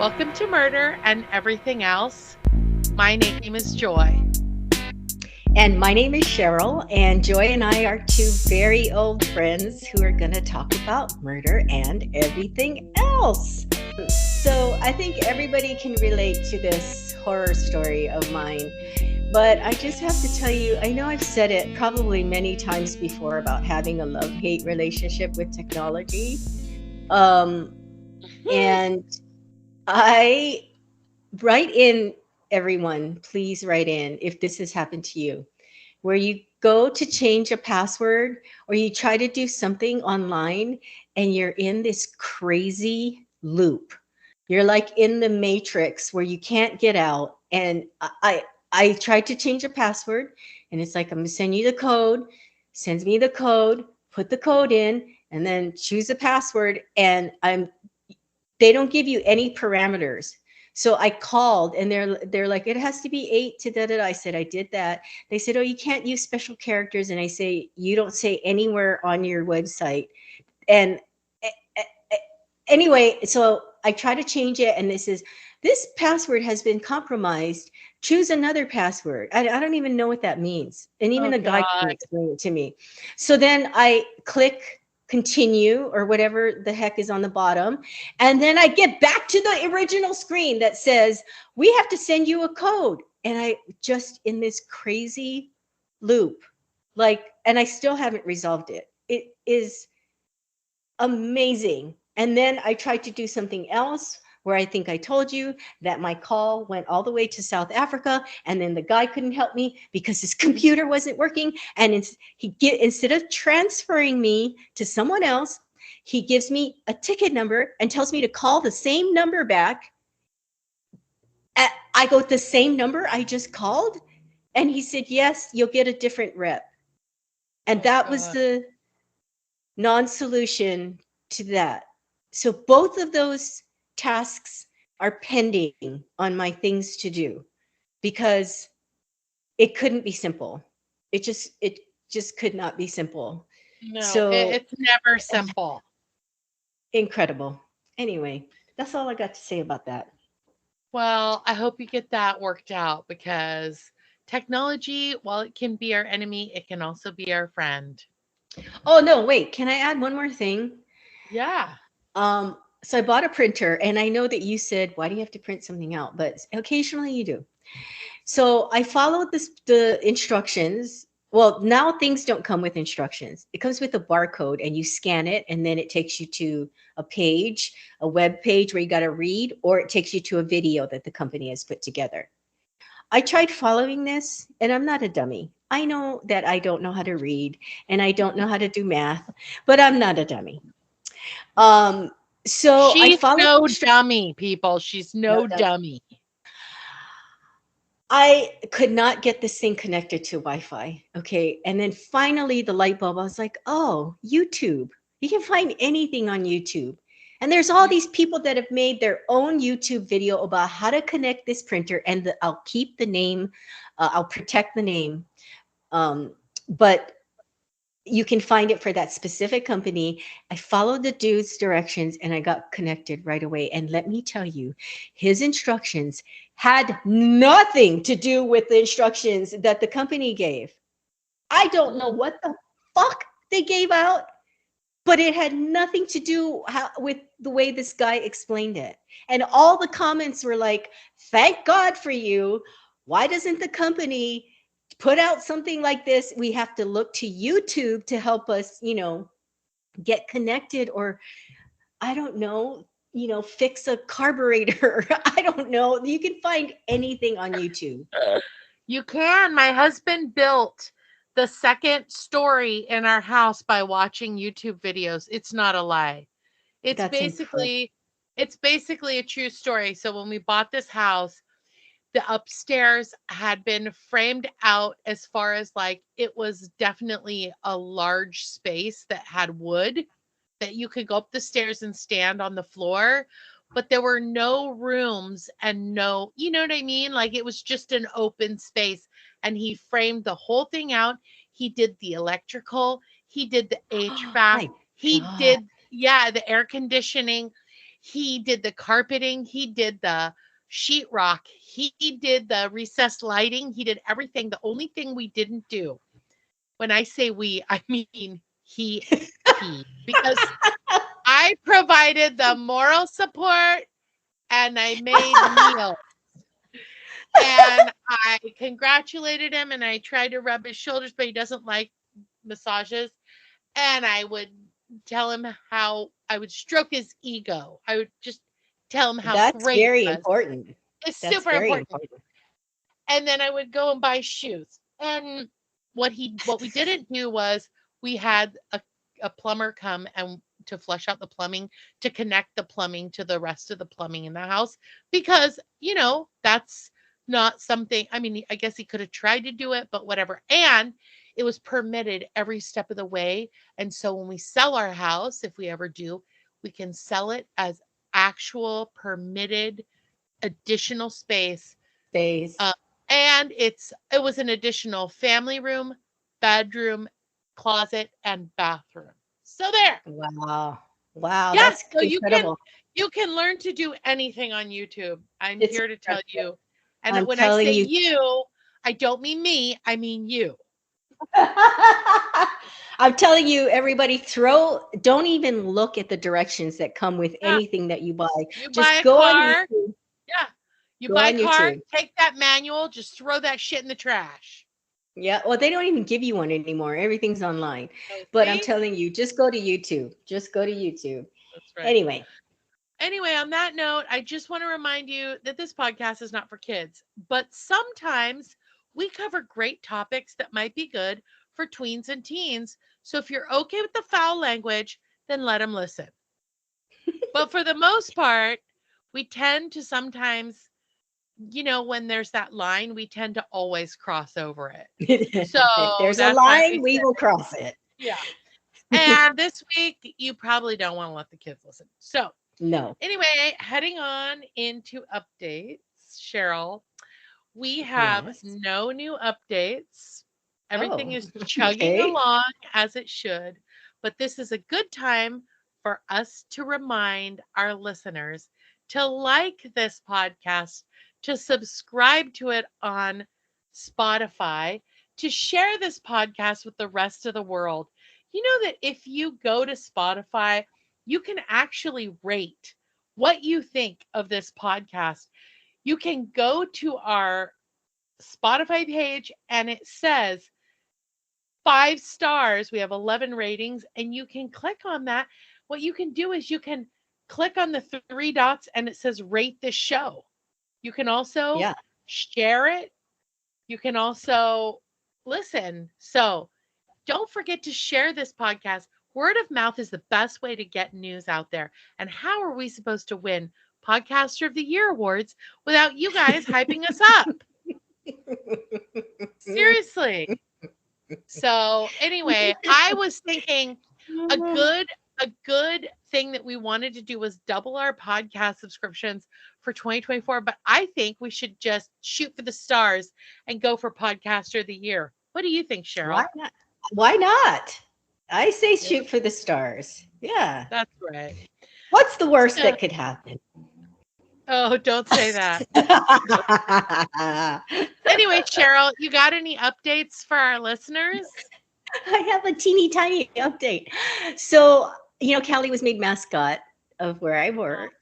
Welcome to Murder and Everything Else. My name is Joy. And my name is Cheryl, and Joy and I are two very old friends who are going to talk about murder and everything else. So I think everybody can relate to this horror story of mine. But I just have to tell you, I know I've said it probably many times before about having a love hate relationship with technology. Um, and I write in, everyone, please write in if this has happened to you, where you go to change a password or you try to do something online and you're in this crazy loop. You're like in the matrix where you can't get out. And I tried to change a password and it's like, I'm gonna send you the code, sends me the code, put the code in, and then choose a password. And they don't give you any parameters. So I called and they're like, it has to be 8 to da da da. I said, I did that. They said, oh, you can't use special characters. And I say, you don't say anywhere on your website. And anyway, so I try to change it. And this password has been compromised. Choose another password. I don't even know what that means. And even Oh, the guy couldn't God. explain it to me. So then I click continue or whatever the heck is on the bottom. And then I get back to the original screen that says, we have to send you a code. And I just in this crazy loop, and I still haven't resolved it. It is amazing. And then I tried to do something else where I think I told you that my call went all the way to South Africa, and then the guy couldn't help me because his computer wasn't working. And instead of transferring me to someone else, he gives me a ticket number and tells me to call the same number back. I go, the same number I just called? And he said, yes, you'll get a different rep. And Oh, that was God. the non-solution to that. So both of those tasks are pending on my things to do because it couldn't be simple. It just could not be simple. No, So it's never simple. incredible. Anyway, that's all I got to say about that. Well, I hope you get that worked out because technology, while it can be our enemy, it can also be our friend. Oh no, wait, can I add one more thing? Yeah. So I bought a printer and I know that you said, why do you have to print something out? But occasionally you do. So I followed the instructions. Well, now things don't come with instructions. It comes with a barcode and you scan it and then it takes you to a page, a web page where you got to read, or it takes you to a video that the company has put together. I tried following this and I'm not a dummy. I know that I don't know how to read and I don't know how to do math, but I'm not a dummy. Um, so I She's followed no instructions. dummy, people. She's No no dummy. dummy. I could not get this thing connected to Wi-Fi. Okay. And then finally the light bulb, I was like, oh, YouTube. You can find anything on YouTube. And there's all these people that have made their own YouTube video about how to connect this printer. And I'll keep the name, I'll protect the name. But you can find it for that specific company. I followed the dude's directions and I got connected right away. And let me tell you, his instructions had nothing to do with the instructions that the company gave. I don't know what the fuck they gave out, but it had nothing to do with the way this guy explained it. And all the comments were like, thank God for you. Why doesn't the company put out something like this? We have to look to YouTube to help us, get connected, or I don't know, fix a carburetor. I don't know. You can find anything on YouTube. You can. My husband built the second story in our house by watching YouTube videos. It's not a lie. It's That's incredible. basically it's basically a true story. So when we bought this house, the upstairs had been framed out as far as like it was definitely a large space that had wood that you could go up the stairs and stand on the floor, but there were no rooms and no, you know what I mean? Like it was just an open space. And he framed the whole thing out. He did the electrical, he did the Oh HVAC, my he God. did, yeah, the air conditioning. He did the carpeting. He did the sheetrock. He did the recessed lighting. He did everything. The only thing we didn't do, when I say we, I mean he, because I provided the moral support and I made meals. And I congratulated him and I tried to rub his shoulders, but he doesn't like massages. And I would tell him how I would stroke his ego. I would just tell him how That's great very it was. important. It's That's super very important. important. And then I would go and buy shoes. And what we didn't do was we had a plumber come and to flush out the plumbing, to connect the plumbing to the rest of the plumbing in the house, because that's not something. I mean, I guess he could have tried to do it, but whatever. And it was permitted every step of the way. And so when we sell our house, if we ever do, we can sell it as actual permitted additional space. Space. And it was an additional family room, bedroom, closet, and bathroom. So there. Wow. Wow, Yeah, that's so incredible. you can learn to do anything on YouTube. I'm It's here to tell incredible. you. And I'm when I telling say you. you, I don't mean me, I mean you. I'm telling you, everybody, don't even look at the directions that come with Yeah, anything that you buy. you buy Just a go on car. YouTube. Yeah. You Go buy a on car, YouTube. take that manual, just throw that shit in the trash. Yeah, well, they don't even give you one anymore. Everything's online. Oh, But I'm see? telling you, just go to YouTube. Just go to YouTube. That's right. Anyway, Anyway, on that note, I just want to remind you that this podcast is not for kids, but sometimes we cover great topics that might be good for tweens and teens. So if you're okay with the foul language, then let them listen. But for the most part, we tend to sometimes, when there's that line, we tend to always cross over it. So if there's a that's why we line, we said, will cross it. yeah. And this week, you probably don't want to let the kids listen. So No. anyway, heading on into updates, Cheryl, we have Yes. no new updates. Everything Oh, is chugging okay. along as it should, but this is a good time for us to remind our listeners to like this podcast, to subscribe to it on Spotify, to share this podcast with the rest of the world. You know that if you go to Spotify, you can actually rate what you think of this podcast. You can go to our Spotify page and it says 5 stars. We have 11 ratings, and you can click on that. What you can do is you can click on the 3 dots and it says rate this show. You can also Yeah. share it. You can also listen. So don't forget to share this podcast. Word of mouth is the best way to get news out there. And how are we supposed to win Podcaster of the Year awards without you guys hyping us up? Seriously. So anyway, I was thinking a good thing that we wanted to do was double our podcast subscriptions for 2024, but I think we should just shoot for the stars and go for Podcaster of the Year. What do you think, Why Cheryl? not? Why not? I say Yeah, shoot for the stars. Yeah. that's right. What's the worst So, that could happen? oh, don't say that. Anyway, Cheryl, you got any updates for our listeners? I have a teeny tiny update. So, Callie was made mascot of where I work,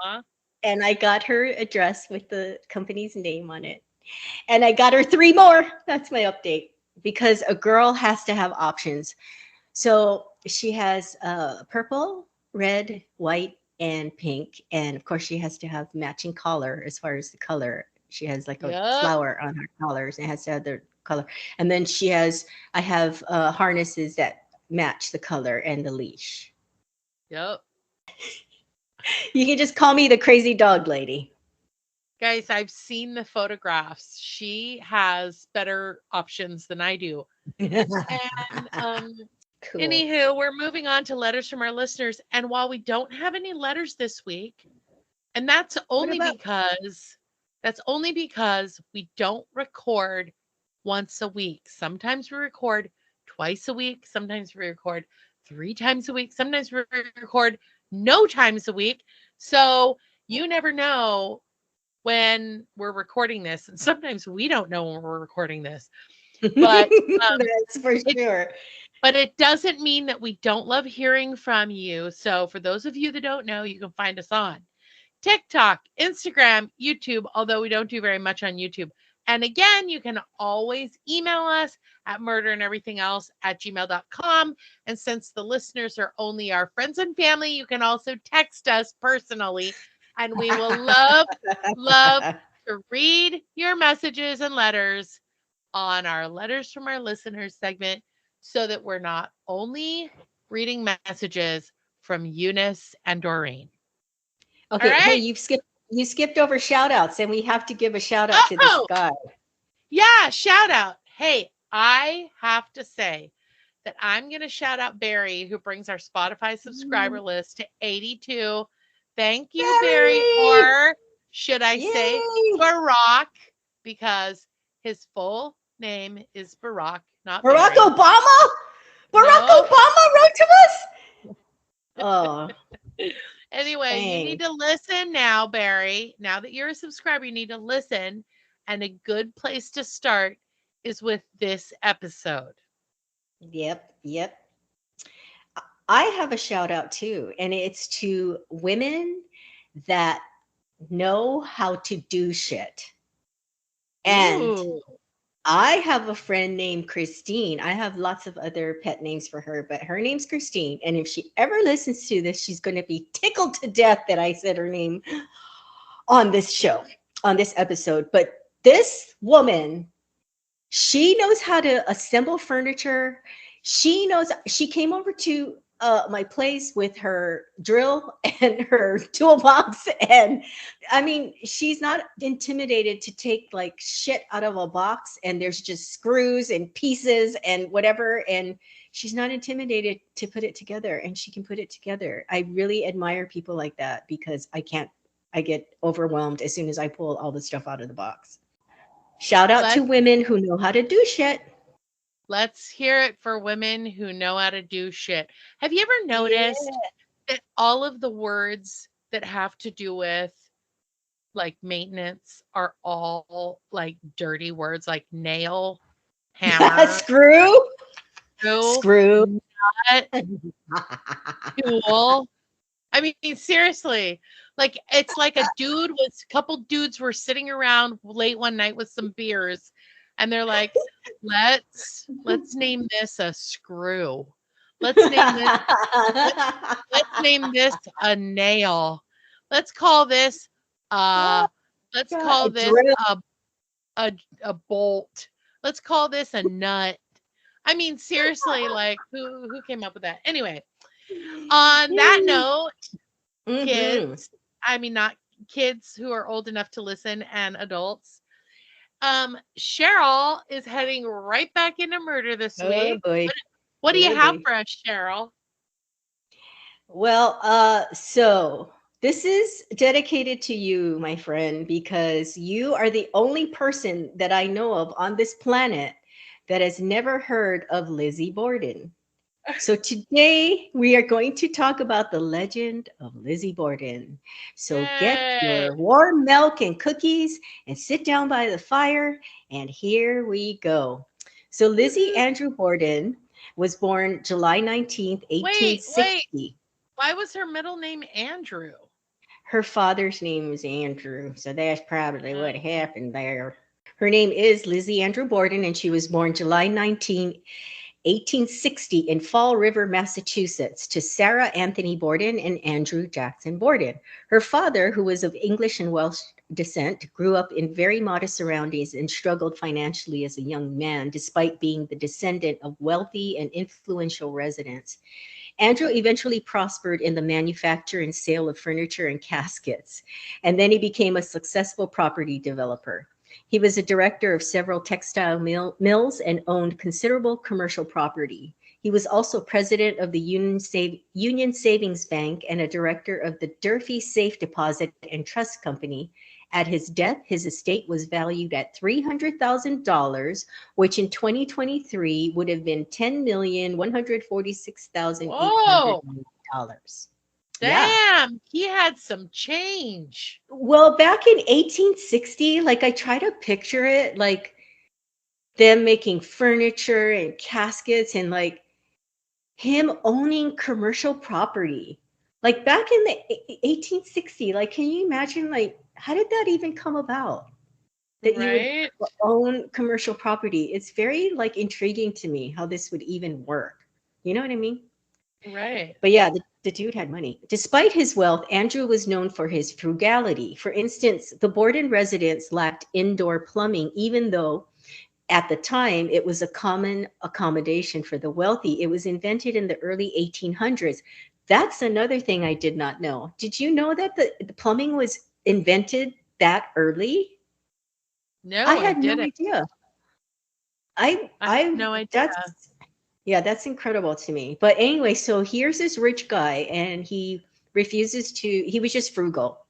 Aw. and I got her a dress with the company's name on it. And I got her 3 more. That's my update. Because a girl has to have options. So she has purple, red, white, and pink. And of course, she has to have matching collar as far as the color. She has like a Yep. flower on her collars and it has to have the color. And then I have harnesses that match the color and the leash. Yep. You can just call me the crazy dog lady. Guys, I've seen the photographs. She has better options than I do. And Cool. anywho, we're moving on to letters from our listeners. And while we don't have any letters this week, and that's only about- because we don't record once a week. Sometimes we record twice a week. Sometimes we record 3 times a week. Sometimes we record no times a week. So you never know when we're recording this, and sometimes we don't know when we're recording this. But That's for it sure. but it doesn't mean that we don't love hearing from you. So for those of you that don't know, you can find us on TikTok, Instagram, YouTube, although we don't do very much on YouTube. And again, you can always email us at murderandeverythingelse@gmail.com. And since the listeners are only our friends and family, you can also text us personally. And we will love to read your messages and letters on our Letters from Our Listeners segment so that we're not only reading messages from Eunice and Doreen. All Okay, hey, right. you skipped over shout outs, and we have to give a shout out to this Oh, guy. yeah. Shout out. Hey, I have to say that I'm going to shout out Barry, who brings our Spotify subscriber list to 82. Thank you, Barry. Barry! Or should I say Yay! Barack? Because his full name is Barack, not Barack Barry. Obama? Barack No. Obama wrote to us? Oh, Anyway, you need dang. to listen now, Barry. Now that you're a subscriber, you need to listen. And a good place to start is with this episode. Yep. I have a shout out too, and it's to women that know how to do shit. And Ooh. I have a friend named Christine. I have lots of other pet names for her, but her name's Christine. And if she ever listens to this, she's going to be tickled to death that I said her name on this show, on this episode. But this woman, she knows how to assemble furniture. She came over to my place with her drill and her toolbox. And I mean, she's not intimidated to take like shit out of a box and there's just screws and pieces and whatever. And she's not intimidated to put it together, and she can put it together. I really admire people like that because I can't, I get overwhelmed as soon as I pull all the stuff out of the box. Shout out to Let's women who know how to do shit. let's hear it for women who know how to do shit. Have you ever Yeah. noticed that all of the words that have to do with like maintenance are all like dirty words like nail, hammer, Screw, screw, screw. nut, tool. I mean, seriously, like it's like a couple dudes were sitting around late one night with some beers, and they're like, let's name this a screw. Let's name this let's let's name this a nail. Let's call this Oh, uh let's God, call a this drill. a bolt. Let's call this a nut. I mean, seriously, like who came up with that? Anyway, on that note, Mm-hmm. kids, I mean not kids who are old enough to listen and adults. Cheryl is heading right back into murder this Oh week. boy. What do you Oh have boy. for us, Cheryl? Well, so this is dedicated to you, my friend, because you are the only person that I know of on this planet that has never heard of Lizzie Borden. So today we are going to talk about the legend of Lizzie Borden. So get Yay. your warm milk and cookies and sit down by the fire, and here we go. So Lizzie Woohoo. Andrew Borden was born July 19th, Wait. 1860. Why was her middle name Andrew? Her father's name is Andrew, so that's probably what Uh, happened there. Her name is Lizzie Andrew Borden, and she was born July 19th, 1860 in Fall River, Massachusetts, to Sarah Anthony Borden and Andrew Jackson Borden. Her father, who was of English and Welsh descent, grew up in very modest surroundings and struggled financially as a young man, despite being the descendant of wealthy and influential residents. Andrew eventually prospered in the manufacture and sale of furniture and caskets, and then he became a successful property developer. He was a director of several textile mills and owned considerable commercial property. He was also president of the Union Savings Bank and a director of the Durfee Safe Deposit and Trust Company. At his death, his estate was valued at $300,000, which in 2023 would have been Whoa. $10,146,800. Yeah. Damn, he had some change. Well, back in 1860, like I try to picture it, like them making furniture and caskets and like him owning commercial property. Like back in the 1860, like can you imagine like how did that even come about? That you would Right? own commercial property. It's very like intriguing to me how this would even work. You know what I mean? Right. But yeah, the dude had money. Despite his wealth, Andrew was known for his frugality. For instance, the Borden residence lacked indoor plumbing, even though at the time it was a common accommodation for the wealthy. It was invented in the early 1800s. That's another thing I did not know. Did you know that the plumbing was invented that early? I No, I had no didn't. idea. I had I no idea. that's yeah, that's incredible to me. But anyway, so here's this rich guy and he refuses to he was just frugal,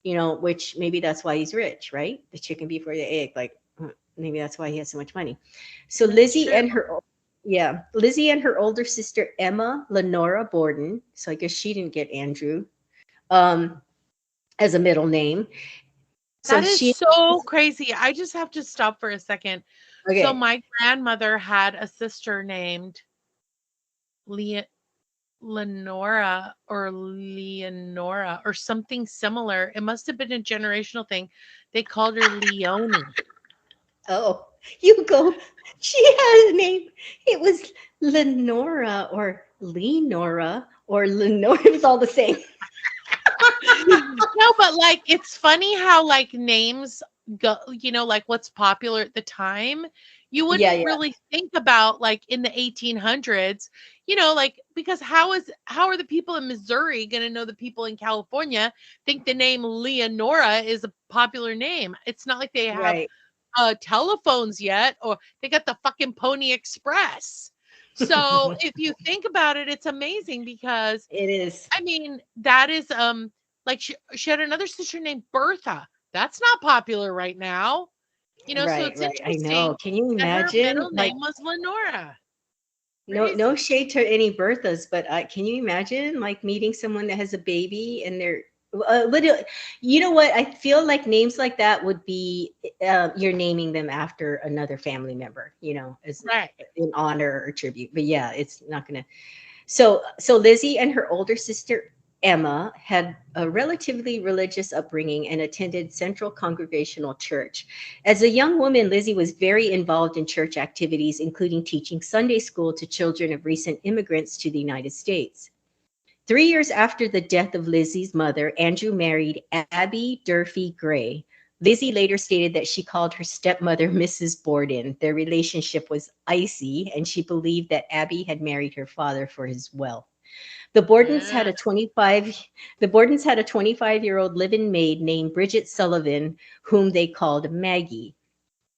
which maybe that's why he's rich, right? The chicken before the egg, like maybe that's why he has so much money. So That's true. Lizzie and her older sister Emma Lenora Borden, so I guess she didn't get Andrew um as a middle name. So That is she so crazy. I just have to stop for a second. So okay, my grandmother had a sister named Le- Leonora or something similar. It must have been a generational thing. They called her Leonie. oh, you go. She had a name. It was Lenora or Lenora or Lenora. It was all the same. No, but like it's funny how like names go, like what's popular at the time. You Yeah, wouldn't yeah, really think about like in the 1800s, like because how are the people in Missouri going to know the people in California think the name Leonora is a popular name? It's not like they have right. telephones yet, or they got the fucking Pony Express. So if you think about it, it's amazing because It is. I mean, that is like she had another sister named Bertha. That's not popular right now. So Right, it's right. I know. interesting Can you that her imagine? middle Like, name was Lenora. no Crazy. shade to any Berthas, but can you imagine like meeting someone that has a baby and they're literally, you know what? I feel like names like that would be you're naming them after another family member, as Right. in honor or tribute. But yeah, it's not gonna. So Lizzie and her older sister Emma had a relatively religious upbringing and attended Central Congregational Church. As a young woman, Lizzie was very involved in church activities, including teaching Sunday school to children of recent immigrants to the United States. 3 years after the death of Lizzie's mother, Andrew married Abby Durfee Gray. Lizzie later stated that she called her stepmother Mrs. Borden. Their relationship was icy, and she believed that Abby had married her father for his wealth. The Bordens had Yeah. a 25 the Bordens had a 25-year-old live-in maid named Bridget Sullivan, whom they called Maggie.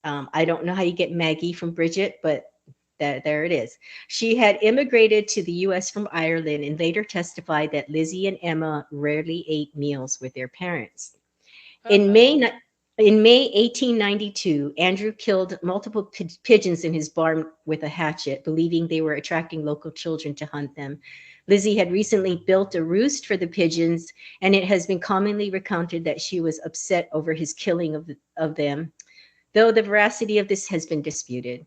I don't know how you get Maggie from Bridget, but there it is. She had immigrated to the US from Ireland and later testified that Lizzie and Emma rarely ate meals with their parents. In May, Uh-oh. in May 1892, Andrew killed multiple pigeons in his barn with a hatchet, believing they were attracting local children to hunt them. Lizzie had recently built a roost for the pigeons, and it has been commonly recounted that she was upset over his killing of them, though the veracity of this has been disputed.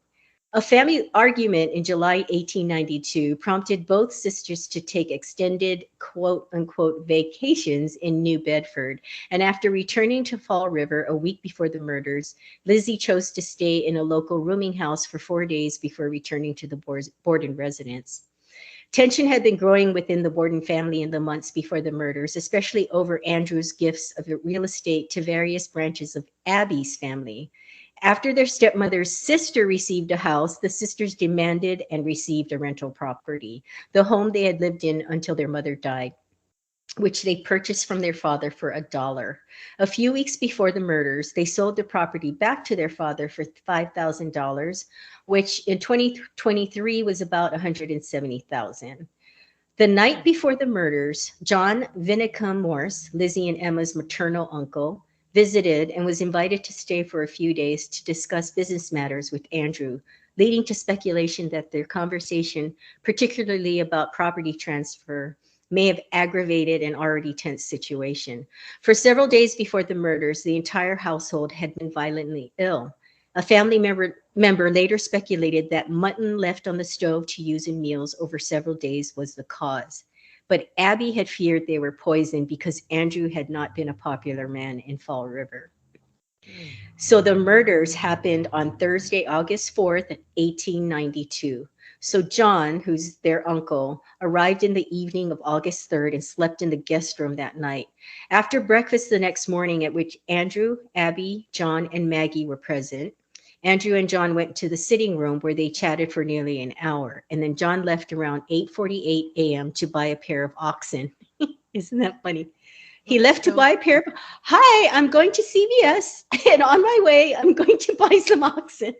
A family argument in July 1892 prompted both sisters to take extended quote unquote vacations in New Bedford. And after returning to Fall River a week before the murders, Lizzie chose to stay in a local rooming house for 4 days before returning to the Borden residence. Tension had been growing within the Borden family in the months before the murders, especially over Andrew's gifts of real estate to various branches of Abby's family. After their stepmother's sister received a house, the sisters demanded and received a rental property, the home they had lived in until their mother died, which they purchased from their father for $1. A few weeks before the murders, they sold the property back to their father for $5,000, which in 2023 was about $170,000. The night Hmm. before the murders, John Vinicum Morse, Lizzie and Emma's maternal uncle, visited and was invited to stay for a few days to discuss business matters with Andrew, leading to speculation that their conversation, particularly about property transfer, may have aggravated an already tense situation. For several days before the murders, the entire household had been violently ill. A family member later speculated that mutton left on the stove to use in meals over several days was the cause. But Abby had feared they were poisoned because Andrew had not been a popular man in Fall River. Hmm. So the murders happened on Thursday, August 4th, 1892. So John, who's their uncle, arrived in the evening of August 3rd and slept in the guest room that night. After breakfast the next morning, at which Andrew, Abby, John, and Maggie were present, Andrew and John went to the sitting room where they chatted for nearly an hour. And then John left around 8:48 a.m. to buy a pair of oxen. Isn't that funny? He That's left to so buy a pair of, hi, I'm going to CVS, and on my way, I'm going to buy some oxen.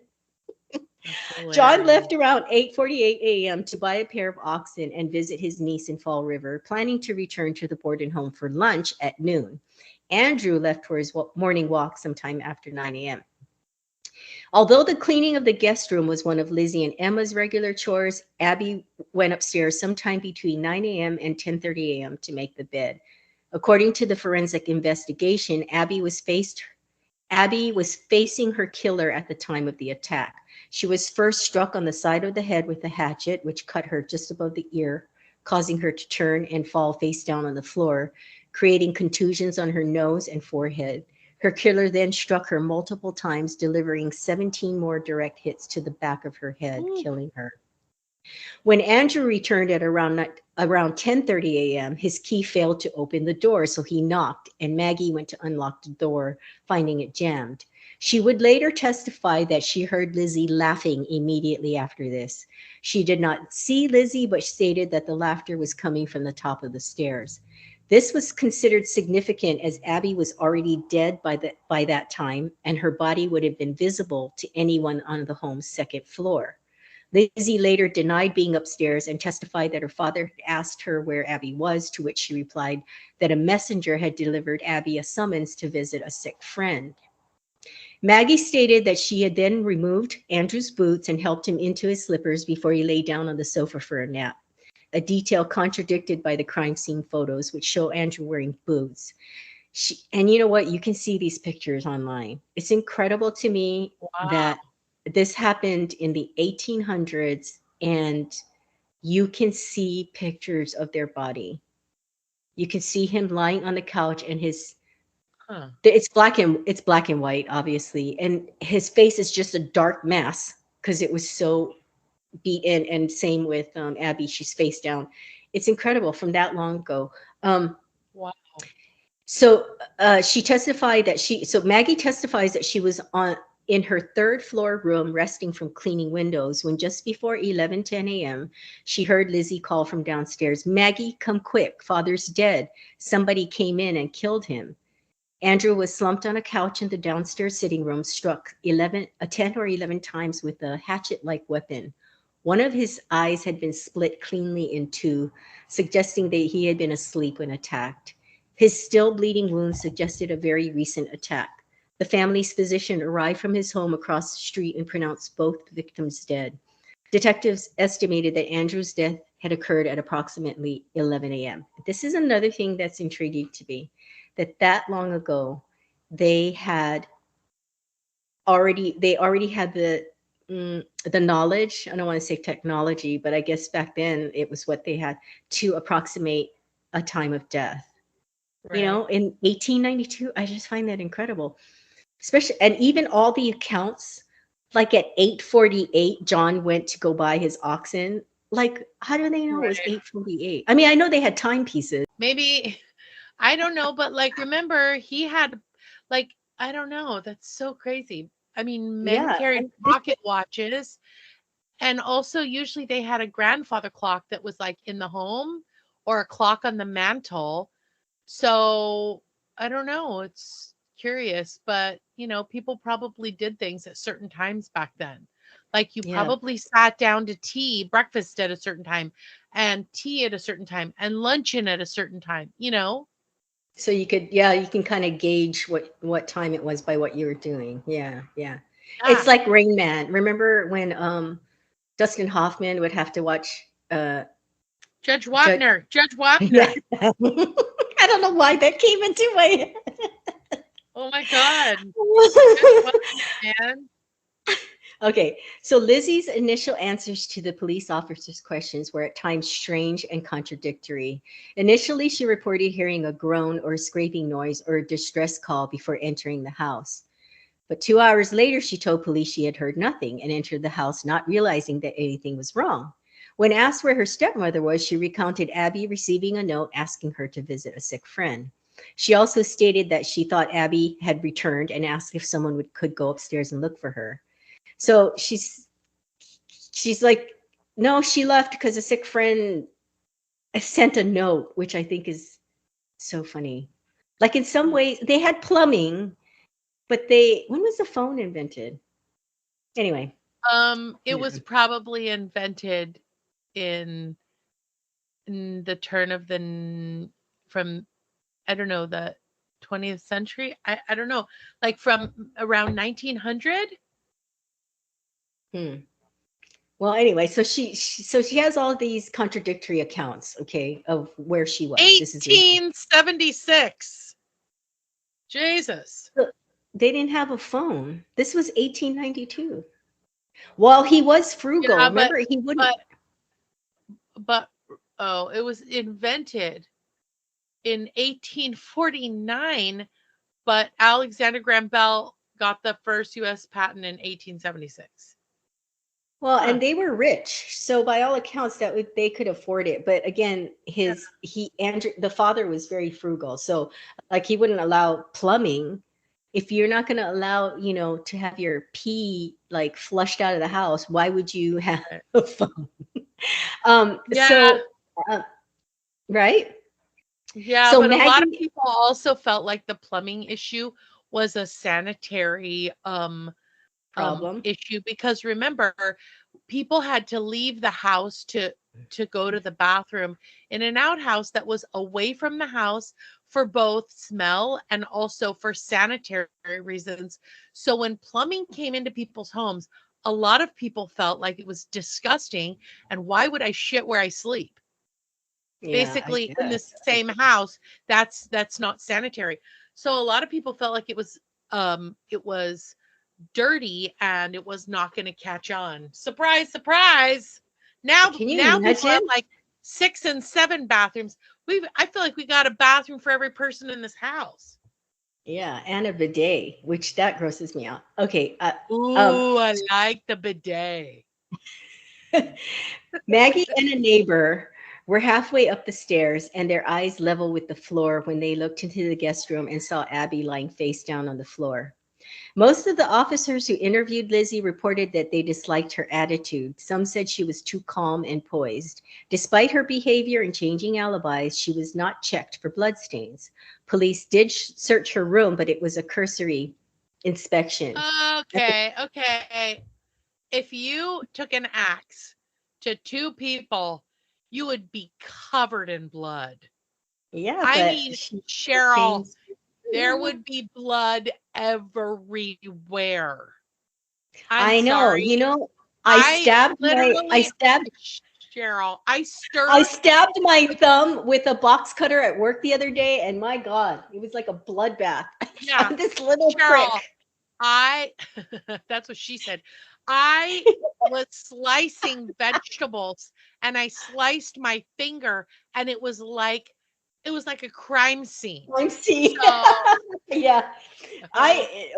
that's John hilarious. left around 8:48 a.m. to buy a pair of oxen and visit his niece in Fall River, planning to return to the Borden home for lunch at noon. Andrew left for his morning walk sometime after 9 a.m. Although the cleaning of the guest room was one of Lizzie and Emma's regular chores, Abby went upstairs sometime between 9 a.m. and 10:30 a.m. to make the bed. According to the forensic investigation, Abby was facing her killer at the time of the attack. She was first struck on the side of the head with a hatchet, which cut her just above the ear, causing her to turn and fall face down on the floor, creating contusions on her nose and forehead. Her killer then struck her multiple times, delivering 17 more direct hits to the back of her head, Ooh, killing her. When Andrew returned at around 10:30 a.m., his key failed to open the door, so he knocked, and Maggie went to unlock the door, finding it jammed. She would later testify that she heard Lizzie laughing immediately after this. She did not see Lizzie, but stated that the laughter was coming from the top of the stairs. This was considered significant as Abby was already dead by that time, and her body would have been visible to anyone on the home's second floor. Lizzie later denied being upstairs and testified that her father had asked her where Abby was, to which she replied that a messenger had delivered Abby a summons to visit a sick friend. Maggie stated that she had then removed Andrew's boots and helped him into his slippers before he lay down on the sofa for a nap, a detail contradicted by the crime scene photos, which show Andrew wearing boots. And you know what? You can see these pictures online. It's incredible to me wow. that this happened in the 1800s and you can see pictures of their body. You can see him lying on the couch and Huh. it's black and white obviously, and his face is just a dark mass because it was so beat in, and same with Abby, she's face down. It's incredible from that long ago. Um, Wow. so Maggie testifies that she was on in her third floor room resting from cleaning windows when just before 11:10 a.m. she heard Lizzie call from downstairs, Maggie, come quick, father's dead. Somebody came in and killed him. Andrew was slumped on a couch in the downstairs sitting room, struck 10 or 11 times with a hatchet-like weapon. One of his eyes had been split cleanly in two, suggesting that he had been asleep when attacked. His still bleeding wounds suggested a very recent attack. The family's physician arrived from his home across the street and pronounced both victims dead. Detectives estimated that Andrew's death had occurred at approximately 11 a.m. This is another thing that's intriguing to me, that long ago they had they already had the knowledge. I don't want to say technology, but I guess back then it was what they had to approximate a time of death. You Right. know, in 1892, I just find that incredible. Especially, and even all the accounts, like at 8:48, John went to go buy his oxen. Like, how do they know it was Right. 8:48? I mean, I know they had timepieces. Maybe I don't know, but like remember he had like I don't know, that's so crazy. I mean, men Yeah, carried and pocket watches and also usually they had a grandfather clock that was like in the home or a clock on the mantle. So I don't know, it's curious, but people probably did things at certain times back then. Like you yeah. probably sat down to breakfast at a certain time and tea at a certain time and luncheon at a certain time. So you could, yeah, you can kind of gauge what time it was by what you were doing. Yeah, yeah. It's Yeah. like Rain Man. Remember when Dustin Hoffman would have to watch uh Judge Judge, Wapner. Judge yeah. Wapner. I don't know why that came into my Oh my God. Judge head. Wapner, man. Okay, so Lizzie's initial answers to the police officer's questions were at times strange and contradictory. Initially, she reported hearing a groan or a scraping noise or a distress call before entering the house. But 2 hours later, she told police she had heard nothing and entered the house, not realizing that anything was wrong. When asked where her stepmother was, she recounted Abby receiving a note asking her to visit a sick friend. She also stated that she thought Abby had returned and asked if someone could go upstairs and look for her. So she's like, no, she left because a sick friend sent a note, which I think is so funny. Like in some ways, they had plumbing, but when was the phone invented? Anyway, I It don't was know. probably invented in the turn of from, I don't know, the 20th century. I don't know, like from around 1900. Hmm. Well, anyway, so she has all these contradictory accounts, okay, of where she was. This is in 1876. Jesus. so they didn't have a phone. This was 1892. Well, he was frugal. Yeah, Remember, he wouldn't. but but oh, it was invented in 1849, but Alexander Graham Bell got the first US patent in 1876. Well, Huh. and they were rich, so by all accounts, they could afford it. But again, Yeah. Andrew, the father was very frugal, so like he wouldn't allow plumbing. If you're not going to allow, to have your pee like flushed out of the house, why would you have Right. a phone? Yeah, So, uh, right? yeah, So but a lot of Maggie, people also felt like the plumbing issue was a sanitary problem. issue, because remember, people had to leave the house to go to the bathroom in an outhouse that was away from the house for both smell and also for sanitary reasons. So when plumbing came into people's homes, a lot of people felt like it was disgusting, and why would I shit where I sleep? Yeah, I Basically in the guess. same house. That's not sanitary. So a lot of people felt like it was dirty and it was not going to catch on. Surprise, surprise. Now Can you now people have imagine? like 6 and 7 bathrooms. I feel like we got a bathroom for every person in this house. Yeah, and a bidet, which that grosses me out. Okay, um, Ooh, I like the bidet. Maggie and a neighbor were halfway up the stairs and their eyes level with the floor when they looked into the guest room and saw Abby lying face down on the floor. Most of the officers who interviewed Lizzie reported that they disliked her attitude. Some said she was too calm and poised. Despite her behavior and changing alibis, she was not checked for bloodstains. Police did search her room, but it was a cursory inspection. At the, Okay, okay. If you took an axe to two people, you would be covered in blood. yeah, I but mean, she Cheryl, things. there would be blood everywhere. I'm I know. sorry. I I literally, stabbed Cheryl, I stirred stabbed my thumb with a box cutter at work the other day, and my God, it was like a bloodbath. I yeah, found this little Cheryl, prick. I that's what she said. I was slicing vegetables and I sliced my finger, and it was like a crime scene. I'm seeing. So, Yeah.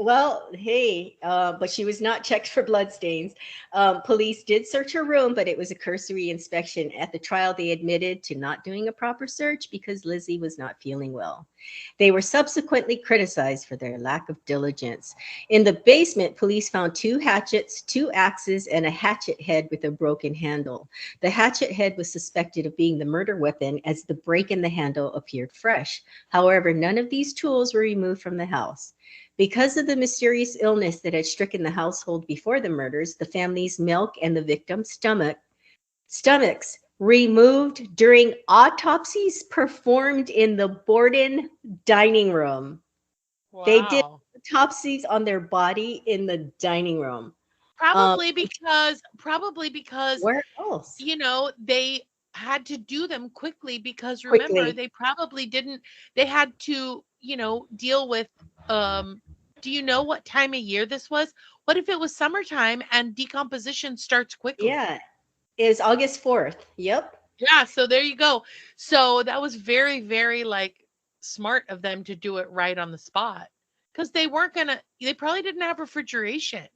Well, hey, but she was not checked for bloodstains. Police did search her room, but it was a cursory inspection. At the trial, they admitted to not doing a proper search because Lizzie was not feeling well. They were subsequently criticized for their lack of diligence. In the basement, police found two hatchets, two axes, and a hatchet head with a broken handle. The hatchet head was suspected of being the murder weapon as the break in the handle appeared fresh. However, none of these tools were removed from the house. Because of the mysterious illness that had stricken the household before the murders, the family's milk and the victim's stomachs removed during autopsies performed in the Borden dining room. They did wow. autopsies on their body in the dining room. Um, Probably because where else? they had to do them quickly because remember, quickly. they probably didn't, they had to, deal with, um, do you know what time of year this was? What if it was summertime and decomposition starts quickly? Yeah, is August 4th. Yep. Yeah, so there you go. So that was very, very like smart of them to do it right on the spot because they probably didn't have refrigeration.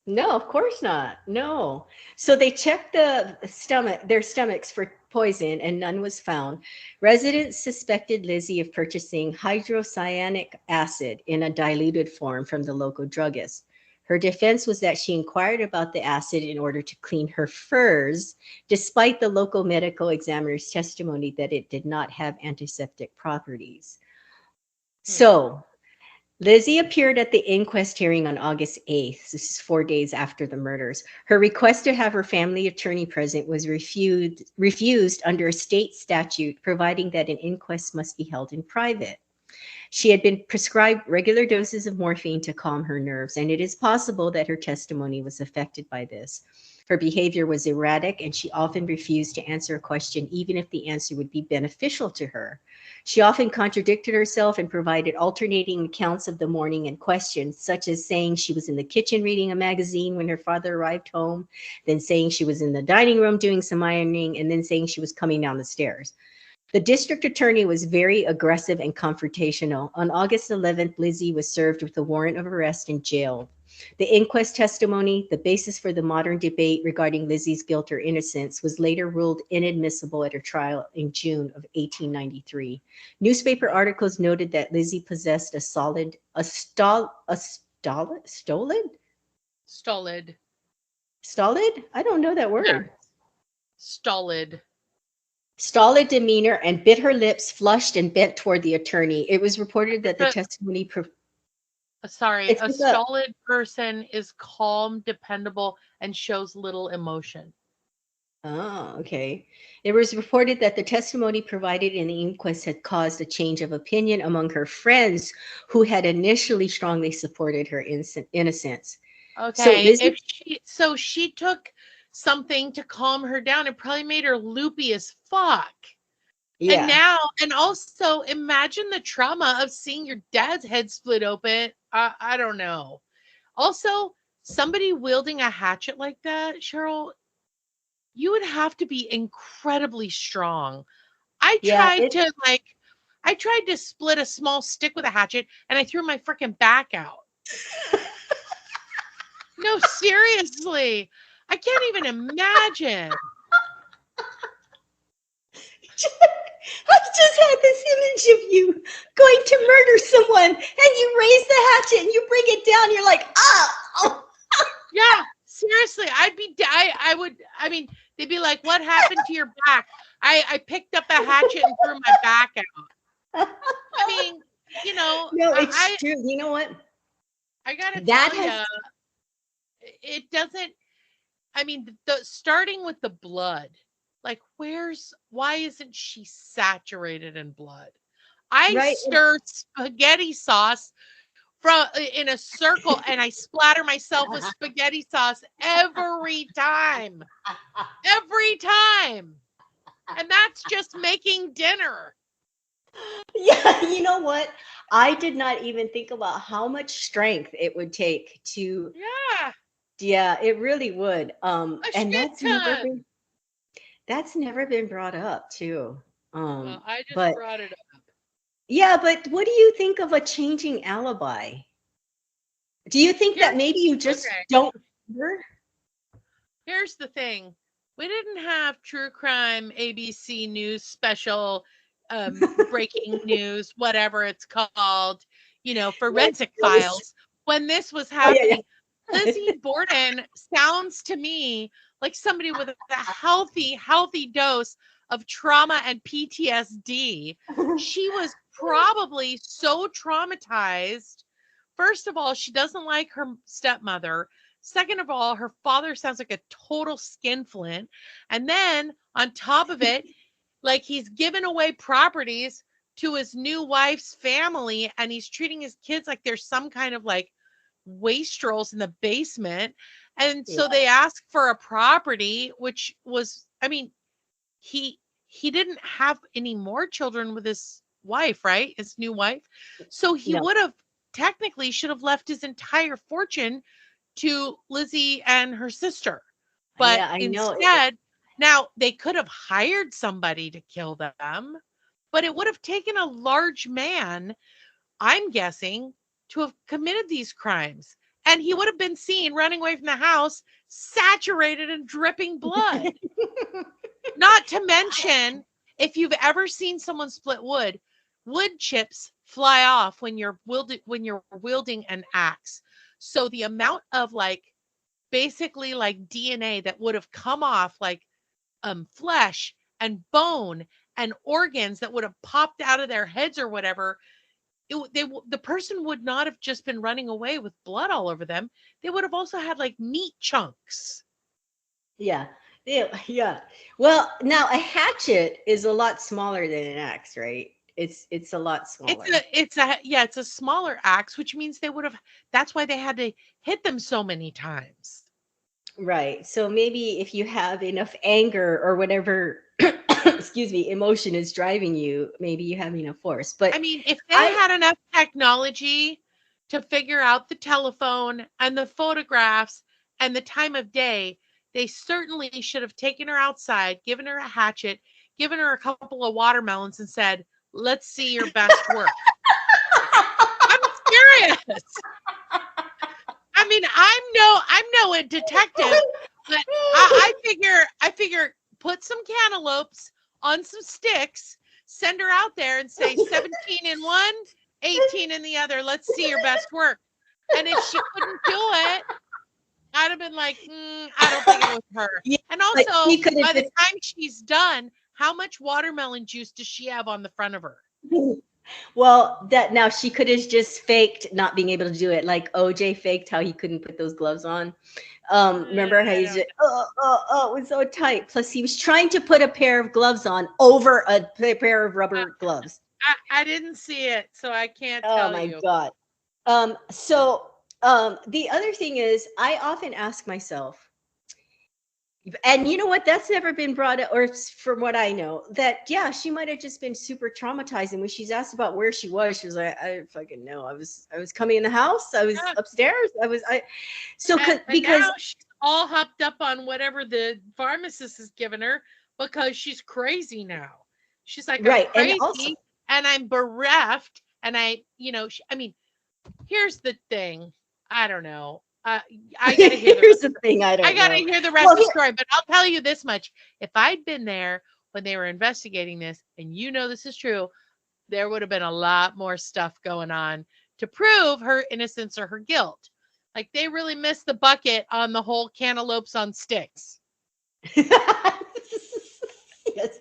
No, of course not. No. So they checked their stomachs for poison and none was found. Residents suspected Lizzie of purchasing hydrocyanic acid in a diluted form from the local druggist. Her defense was that she inquired about the acid in order to clean her furs, despite the local medical examiner's testimony that it did not have antiseptic properties. Hmm. So Lizzie appeared at the inquest hearing on August 8th. This is 4 days after the murders. Her request to have her family attorney present was refused under a state statute providing that an inquest must be held in private. She had been prescribed regular doses of morphine to calm her nerves, and it is possible that her testimony was affected by this. Her behavior was erratic, and she often refused to answer a question, even if the answer would be beneficial to her. She often contradicted herself and provided alternating accounts of the morning in question, such as saying she was in the kitchen reading a magazine when her father arrived home, then saying she was in the dining room doing some ironing, and then saying she was coming down the stairs. The district attorney was very aggressive and confrontational. On August 11th, Lizzie was served with a warrant of arrest and jailed. The inquest testimony, the basis for the modern debate regarding Lizzie's guilt or innocence, was later ruled inadmissible at her trial in June of 1893. Newspaper articles noted that Lizzie possessed Stolid. stolid? I don't know that Yeah, word. stolid. Stolid demeanor and bit her lips, flushed and bent toward the attorney. It was reported that the But testimony sorry, it's a with a stolid person is calm, dependable, and shows little emotion. oh, okay. It was reported that the testimony provided in the inquest had caused a change of opinion among her friends who had initially strongly supported her innocence. So Okay, if Lizzie, she took something to calm her down, it probably made her loopy as fuck. And yeah, now, and also imagine the trauma of seeing your dad's head split open. I don't know. Also, somebody wielding a hatchet like that, Cheryl, you would have to be incredibly strong. I yeah, tried it to like, I tried to split a small stick with a hatchet and I threw my freaking back out. No, seriously. I can't even imagine. I just had this image of you going to murder someone and you raise the hatchet and you bring it down. You're like, oh. Yeah, seriously, I would, I mean, they'd be like, "What happened to your back?" I picked up a hatchet and threw my back out. I mean, you know, No, it's I true. You know what? I gotta That tell you, has it doesn't. I mean, the starting with the blood, like, why isn't she saturated in blood? I right. stir spaghetti sauce from in a circle and I splatter myself with spaghetti sauce every time. Every time. And that's just making dinner. Yeah, you know what? I did not even think about how much strength it would take to, Yeah, yeah, it really would. a And shit ton. that's never been brought up too. Well, I just But brought it up. yeah, but what do you think of a changing alibi? Do you think that Here's maybe you just okay. don't remember? Here's the thing. We didn't have true crime ABC news special breaking news, whatever it's called, Let's forensic really s- files when this was Oh yeah, happening. Lizzie Borden sounds to me like somebody with a healthy dose of trauma and PTSD. yeah. She was probably so traumatized. First of all, she doesn't like her stepmother. Second of all, her father sounds like a total skinflint. And then on top of it, like he's given away properties to his new wife's family and he's treating his kids like there's some kind of like wastrels in the basement. And so Yeah. they ask for a property, which was, I mean, he he didn't have any more children with his wife, right? His new wife. So he No. would have technically should have left his entire fortune to Lizzie and her sister. But Yeah, I know. instead, now they could have hired somebody to kill them, but it would have taken a large man, I'm guessing, to have committed these crimes. And he would have been seen running away from the house, saturated and dripping blood. Not to mention, if you've ever seen someone split wood, wood chips fly off when you're wielding an axe. So the amount of like basically like DNA that would have come off, like flesh and bone and organs that would have popped out of their heads or whatever, the person would not have just been running away with blood all over them. They would have also had like meat chunks. Yeah. Yeah. Yeah. Well, now a hatchet is a lot smaller than an axe, right? It's a lot smaller. It's a smaller axe, which means they would have. That's why they had to hit them so many times. Right. So maybe if you have enough anger or whatever, excuse me, emotion is driving you, maybe you have enough force. I But mean, if they I, had enough technology to figure out the telephone and the photographs and the time of day, they certainly should have taken her outside, given her a hatchet, given her a couple of watermelons, and said, "Let's see your best work." I'm serious. I mean, I'm no detective, but I figure put some cantaloupes on some sticks, send her out there and say 17 in one, 18 in the other. Let's see your best work. And if she couldn't do it, I'd have been like, I don't think it was her. yeah, And like also, she could by have the time she's done, how much watermelon juice does she have on the front of her? just, well, that now she could have just faked not being able to do it, like OJ faked how he couldn't put those gloves on. Remember how I he's don't just, it was so tight. Plus, he was trying to put a pair of gloves on over a pair of know. rubber gloves. I didn't see it, so I can't Oh tell my you. God. So the other thing is, I often ask myself, and you know what? That's never been brought up, or from what I know, that yeah, she might have just been super traumatized. And when she's asked about where she was, she was like, "I don't fucking know. I was coming in the house. I was Yeah. upstairs. I was I." So And because now she's all hopped up on whatever the pharmacist has given her because she's crazy now. She's like, I'm right, and also crazy and I'm bereft. And I mean, here's the thing. I don't know. I gotta hear the here's the thing, I I don't gotta know. hear the rest Well, of the story. But I'll tell you this much: if I'd been there when they were investigating this, and this is true, there would have been a lot more stuff going on to prove her innocence or her guilt. Like they really missed the bucket on the whole cantaloupes on sticks. yes,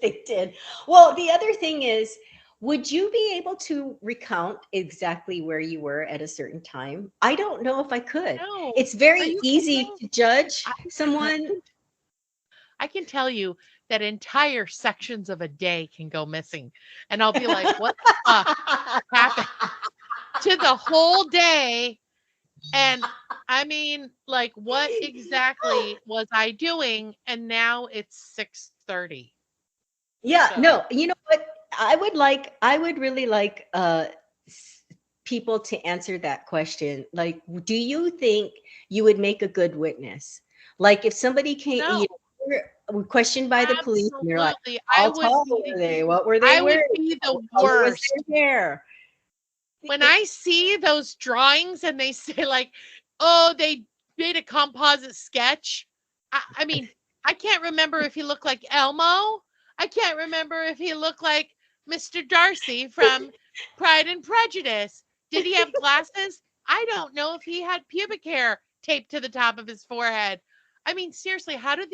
they did. Well, the other thing is, would you be able to recount exactly where you were at a certain time? I don't know if I could. No, It's are very you easy kidding? to judge I, I someone. can I can tell you that entire sections of a day can go missing, and I'll be like, "What the fuck happened to the whole day?" And I mean, like, what exactly was I doing? And now it's 6:30. Yeah, So no, you know what? I would really like people to answer that question. Like, do you think you would make a good witness? Like, if somebody came, no, were questioned by the police, and they're like, absolutely. "How tall were they? What were they I would wearing? be What the color was worst. their hair?" When I see those drawings and they say like, "Oh, they made a composite sketch." I mean, I can't remember if he looked like Elmo. I can't remember if he looked like Mr. Darcy from Pride and Prejudice. Did he have glasses? I don't know if he had pubic hair taped to the top of his forehead. I mean, seriously, how do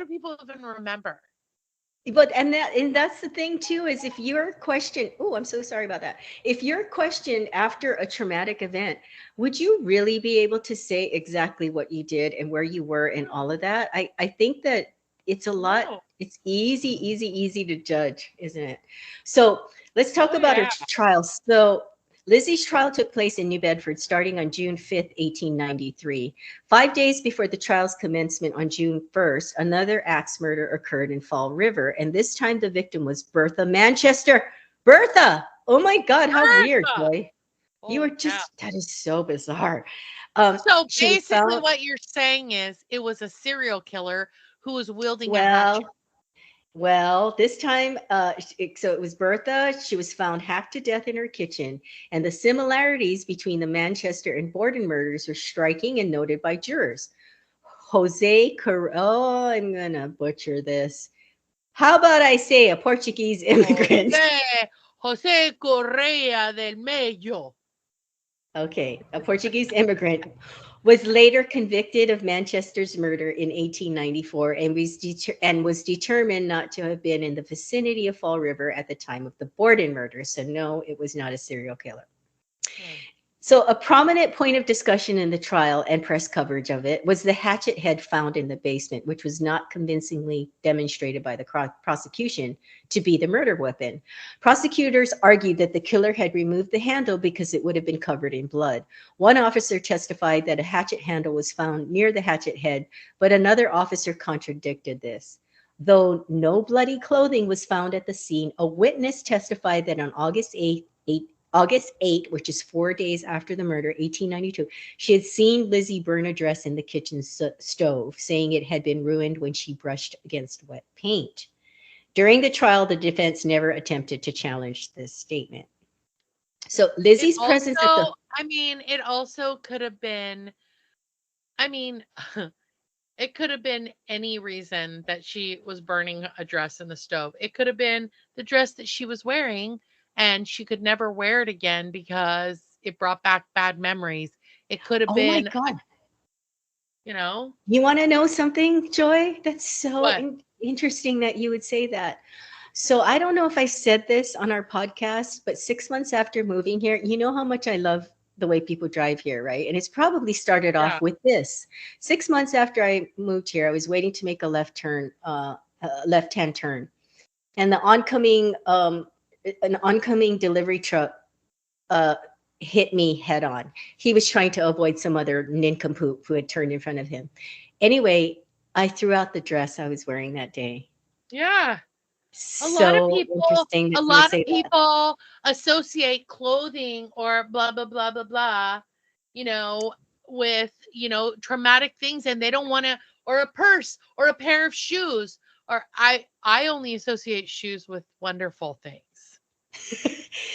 people even remember? But and that's the thing too, is if you're questioned, oh, I'm so sorry about that. If you're questioned after a traumatic event, would you really be able to say exactly what you did and where you were and all of that? I think that No. it's easy to judge, isn't it? So let's talk Oh about her yeah. trial. So Lizzie's trial took place in New Bedford starting on June 5th, 1893. 5 days before the trial's commencement on June 1st, another axe murder occurred in Fall River, and this time the victim was Bertha Manchester. Bertha! Oh my God, how weird, Bertha! Joy. You were Holy cow. just, that is so bizarre. So She was basically, found, what you're saying is it was a serial killer who was wielding a hatchet. well, this time, so it was Bertha. She was found hacked to death in her kitchen, and the similarities between the Manchester and Borden murders were striking and noted by jurors. Oh, I'm gonna butcher this. How about I say a Portuguese immigrant? Jose Correa del Medio. Okay, a Portuguese immigrant was later convicted of Manchester's murder in 1894 and was determined not to have been in the vicinity of Fall River at the time of the Borden murder. So no, it was not a serial killer. So a prominent point of discussion in the trial and press coverage of it was the hatchet head found in the basement, which was not convincingly demonstrated by the prosecution to be the murder weapon. Prosecutors argued that the killer had removed the handle because it would have been covered in blood. One officer testified that a hatchet handle was found near the hatchet head, but another officer contradicted this. Though no bloody clothing was found at the scene, a witness testified that on August 8, which is 4 days after the murder, 1892, she had seen Lizzie burn a dress in the kitchen stove, saying it had been ruined when she brushed against wet paint. During the trial, the defense never attempted to challenge this statement. So Lizzie's presence at the... it also could have been, I mean, it could have been any reason that she was burning a dress in the stove. It could have been the dress that she was wearing and she could never wear it again because it brought back bad memories. It could have Oh my been, God. you know. You want to know something, Joy? That's so What? interesting that you would say that. So I don't know if I said this on our podcast, but 6 months after moving here, you know how much I love the way people drive here, right? And it's probably started off Yeah. with this. 6 months after I moved here, I was waiting to make a left-hand turn, and an oncoming delivery truck hit me head on. He was trying to avoid some other nincompoop who had turned in front of him. Anyway, I threw out the dress I was wearing that day. Yeah. So interesting A that you would lot of say that. people associate clothing or blah blah blah blah blah, you know, with, traumatic things, and they don't want to, or a purse or a pair of shoes, or I only associate shoes with wonderful things.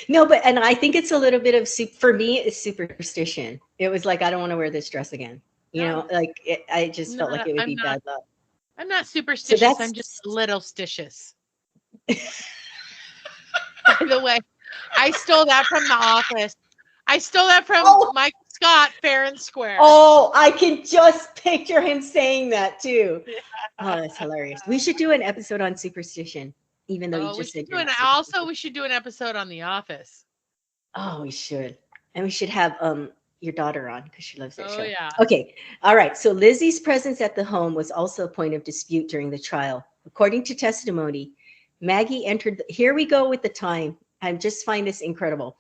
No, and I think it's a little bit of for me, it's superstition. It was like, I don't want to wear this dress again. No, I just felt like no, it would be bad luck. I'm not So superstitious. I'm just a little stitious. By the way, I stole that from The Office. I stole that from Michael Scott, fair and square. Oh, I can just picture him saying that too. Oh, that's hilarious. We should do an episode on superstition, even though you just said you're not superstitious. we should do an episode on The Office. Oh, we should. And we should have your daughter on because she loves that show. Yeah. Okay. All right. So Lizzie's presence at the home was also a point of dispute during the trial. According to testimony, Maggie entered. Here we go with the time. I just find this incredible.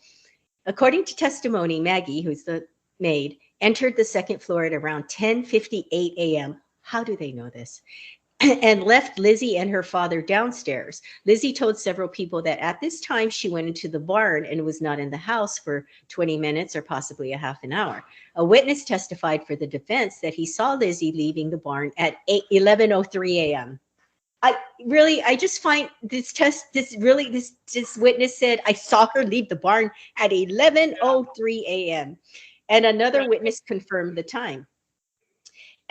According to testimony, Maggie, who's the maid, entered the second floor at around 10:58 a.m. How do they know this? And left Lizzie and her father downstairs. Lizzie told several people that at this time she went into the barn and was not in the house for 20 minutes or possibly a half an hour. A witness testified for the defense that he saw Lizzie leaving the barn at 11:03 a.m. I just find this witness said, I saw her leave the barn at 11:03 a.m. And another witness confirmed the time.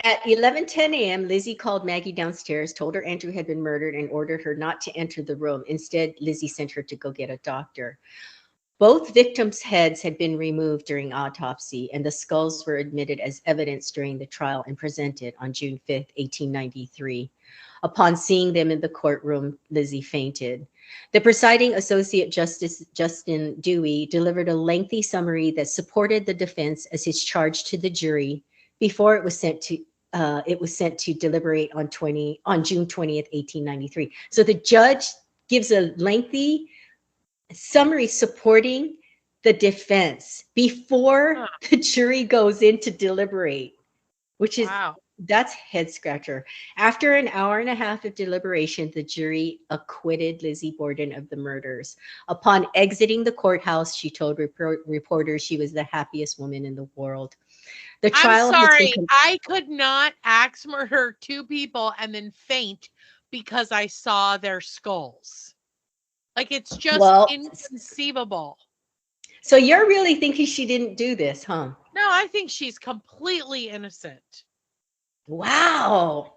At 11:10 a.m., Lizzie called Maggie downstairs, told her Andrew had been murdered, and ordered her not to enter the room. Instead, Lizzie sent her to go get a doctor. Both victims' heads had been removed during autopsy, and the skulls were admitted as evidence during the trial and presented on June 5th, 1893. Upon seeing them in the courtroom, Lizzie fainted. The presiding Associate Justice Justin Dewey delivered a lengthy summary that supported the defense as his charge to the jury before it was sent to deliberate on June 20th, 1893. So the judge gives a lengthy summary supporting the defense before Huh. the jury goes in to deliberate, which is Wow. that's head scratcher. After an hour and a half of deliberation, the jury acquitted Lizzie Borden of the murders. Upon exiting the courthouse, she told reporters she was the happiest woman in the world. The I'm trial has been sorry. I could not axe murder two people and then faint because I saw their skulls. Like it's just well, inconceivable. so you're really thinking she didn't do this, huh? No, I think she's completely innocent. Wow.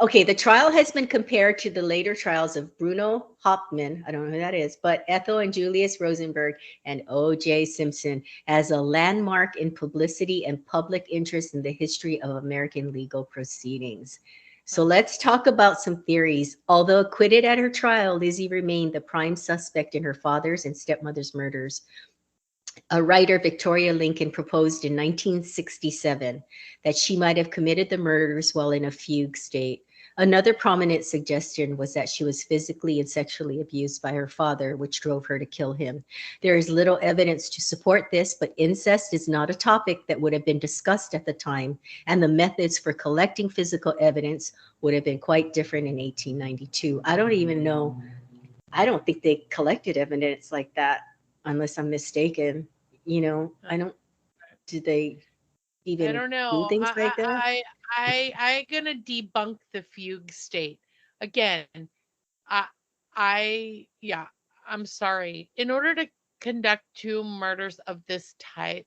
Okay, the trial has been compared to the later trials of Bruno Hauptmann, I don't know who that is, but Ethel and Julius Rosenberg and O.J. Simpson as a landmark in publicity and public interest in the history of American legal proceedings. So let's talk about some theories. Although acquitted at her trial, Lizzie remained the prime suspect in her father's and stepmother's murders. A writer, Victoria Lincoln, proposed in 1967 that she might have committed the murders while in a fugue state. Another prominent suggestion was that she was physically and sexually abused by her father, which drove her to kill him. There is little evidence to support this, but incest is not a topic that would have been discussed at the time, and the methods for collecting physical evidence would have been quite different in 1892. I don't even know. I don't think they collected evidence like that, unless I'm mistaken. I don't. Did they I even don't do know. things like that? I gonna debunk the fugue state again. I yeah. I'm sorry. In order to conduct two murders of this type,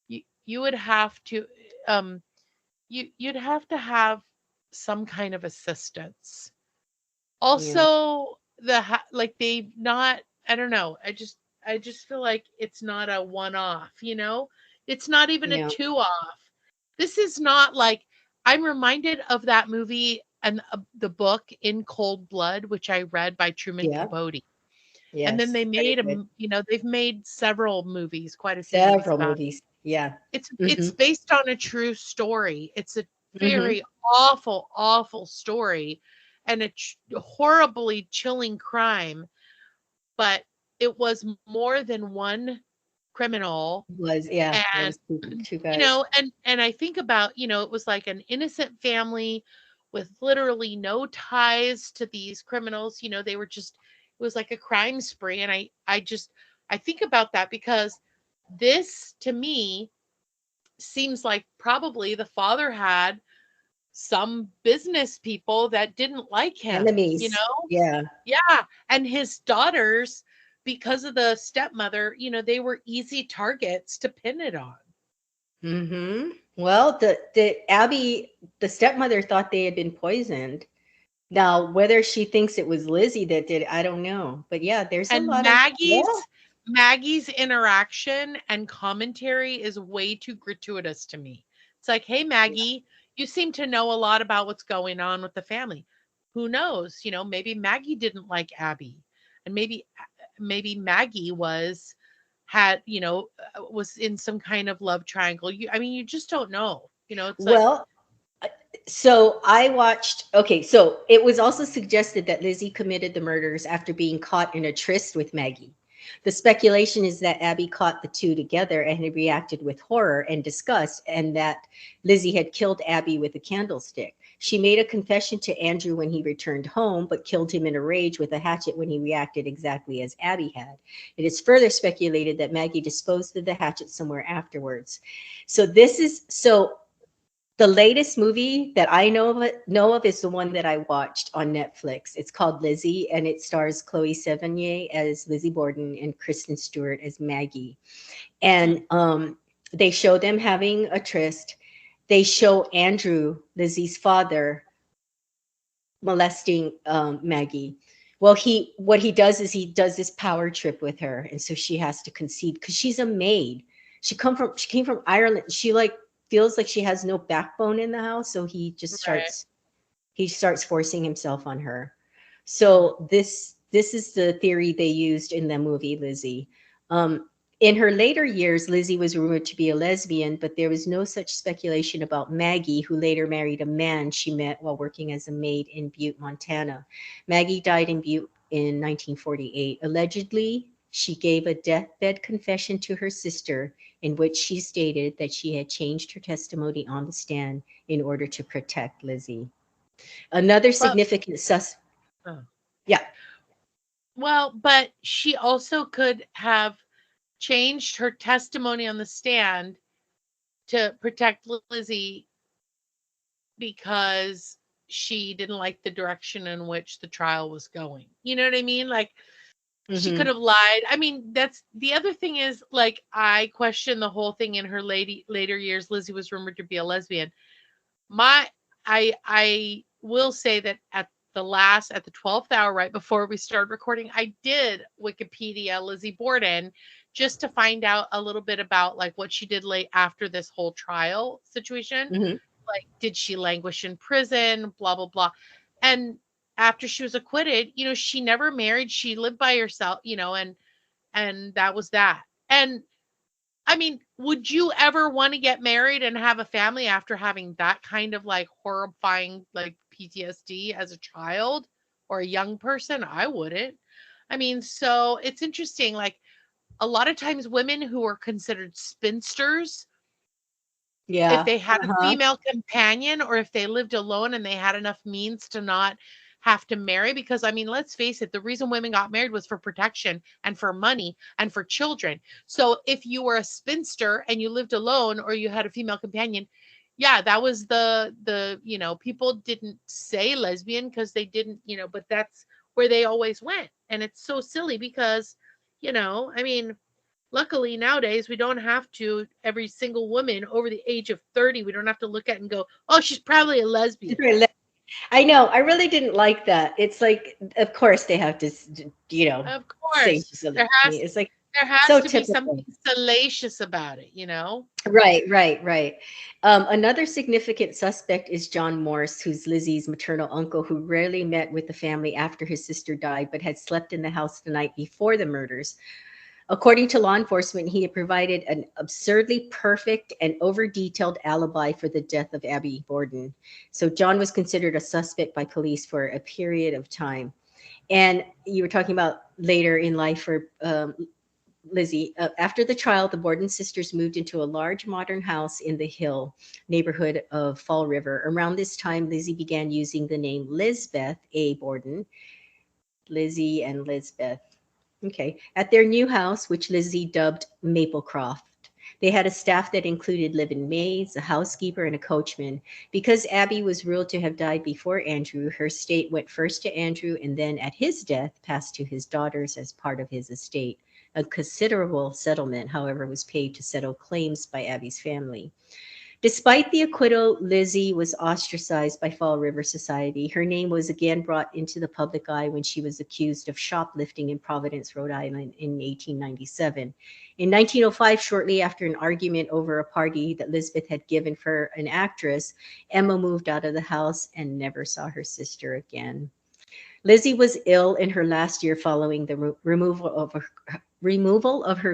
you would have to um you'd have to have some kind of assistance. Yeah, Also, like they've not. I don't know. I just feel like it's not a one off. It's not even a yeah, two off. This is not like I'm reminded of that movie and the book In Cold Blood, which I read by Truman yeah. Capote. And then Yes, they very made good. they've made several movies, quite a few movies Several about movies. Yeah. it's Mhm. based on a true story. It's a Mhm. very awful, awful story and a horribly chilling crime, but it was more than one criminal. Was yeah, there And was two guys. and I think about, it was like an innocent family with literally no ties to these criminals. They were just it was like a crime spree. And I think about that because this to me seems like probably the father had some business people that didn't like him. Enemies. Yeah. Yeah, and his daughters, because of the stepmother, they were easy targets to pin it on. Well, the Abby, the stepmother thought they had been poisoned. Now, whether she thinks it was Lizzie that did, I don't know. But yeah, there's a And lot of yeah, Maggie's interaction and commentary is way too gratuitous to me. It's like, "Hey Maggie, you seem to know a lot about what's going on with the family. Who knows, maybe Maggie didn't like Abby. And maybe Maggie was in some kind of love triangle. You just don't know. It's like, well, so I watched, okay, so it was also suggested that Lizzie committed the murders after being caught in a tryst with Maggie. The speculation is that Abby caught the two together and had reacted with horror and disgust, and that Lizzie had killed Abby with a candlestick. She made a confession to Andrew when he returned home, but killed him in a rage with a hatchet when he reacted exactly as Abby had. It is further speculated that Maggie disposed of the hatchet somewhere afterwards. So the latest movie that I know of is the one that I watched on Netflix. It's called Lizzie, and it stars Chloe Sevigny as Lizzie Borden and Kristen Stewart as Maggie. hmm, And they show them having a tryst. They show Andrew, Lizzie's father, molesting Maggie. Well, he what he does is he does this power trip with her, and so she has to concede because she's a maid. She came from Ireland. She like feels like she has no backbone in the house, so right. he starts forcing himself on her. Hmm. So this is the theory they used in the movie Lizzie. In her later years, Lizzie was rumored to be a lesbian, but there was no such speculation about Maggie, who later married a man she met while working as a maid in Butte, Montana. Maggie died in Butte in 1948. Allegedly, she gave a deathbed confession to her sister in which she stated that she had changed her testimony on the stand in order to protect Lizzie. Another But significant uh, yeah. well, but she also could have changed her testimony on the stand to protect Lizzie because she didn't like the direction in which the trial was going. You know what I mean? Like she could Hmm. have lied. I mean, that's the other thing is like I question the whole thing in her later years. Lizzie was rumored to be a lesbian. My I will say that at the 12th hour right before we started recording, I did Wikipedia Lizzie Borden just to find out a little bit about like what she did late after this whole trial situation. Hmm. Like, did she languish in prison? Blah blah blah. And after she was acquitted, she never married. She lived by herself, and that was that. And I mean, would you ever want to get married and have a family after having that kind of like horrifying like PTSD as a child or a young person? I wouldn't. I mean, so it's interesting. Like a lot of times, women who are considered spinsters, if Yeah. they had a Uh-huh. female companion or if they lived alone and they had enough means to not have to marry, because I mean, let's face it, the reason women got married was for protection and for money and for children. So if you were a spinster and you lived alone or you had a female companion, yeah, that was the people didn't say lesbian because they didn't, but that's where they always went. And it's so silly because, I mean, luckily nowadays we don't have to every single woman over the age of 30, we don't have to look at and go, "Oh, she's probably a lesbian." I know. I really didn't like that. It's like, of course, they have to, Of say course, she's a there has lesbian. It's like there has so to be typical. something salacious about it. Right, right, right. Another significant suspect is John Morse, who's Lizzie's maternal uncle, who rarely met with the family after his sister died, but had slept in the house the night before the murders. According to law enforcement, he had provided an absurdly perfect and over detailed alibi for the death of Abby Borden. So John was considered a suspect by police for a period of time. And you were talking about later in life for Lizzie. After the trial, the Borden sisters moved into a large modern house in the Hill neighborhood of Fall River. Around this time, Lizzie began using the name Lizbeth A. Borden. Lizzie and Lizbeth. Okay. At their new house, which Lizzie dubbed Maplecroft, they had a staff that included live-in maids, a housekeeper, and a coachman. Because Abby was ruled to have died before Andrew, her estate went first to Andrew and then at his death passed to his daughters as part of his estate. A considerable settlement, however, was paid to settle claims by Abby's family. Despite the acquittal, Lizzie was ostracized by Fall River society. Her name was again brought into the public eye when she was accused of shoplifting in Providence, Rhode Island in 1897. In 1905, shortly after an argument over a party that Lisbeth had given for an actress, Emma moved out of the house and never saw her sister again. Lizzie was ill in her last year following the removal of her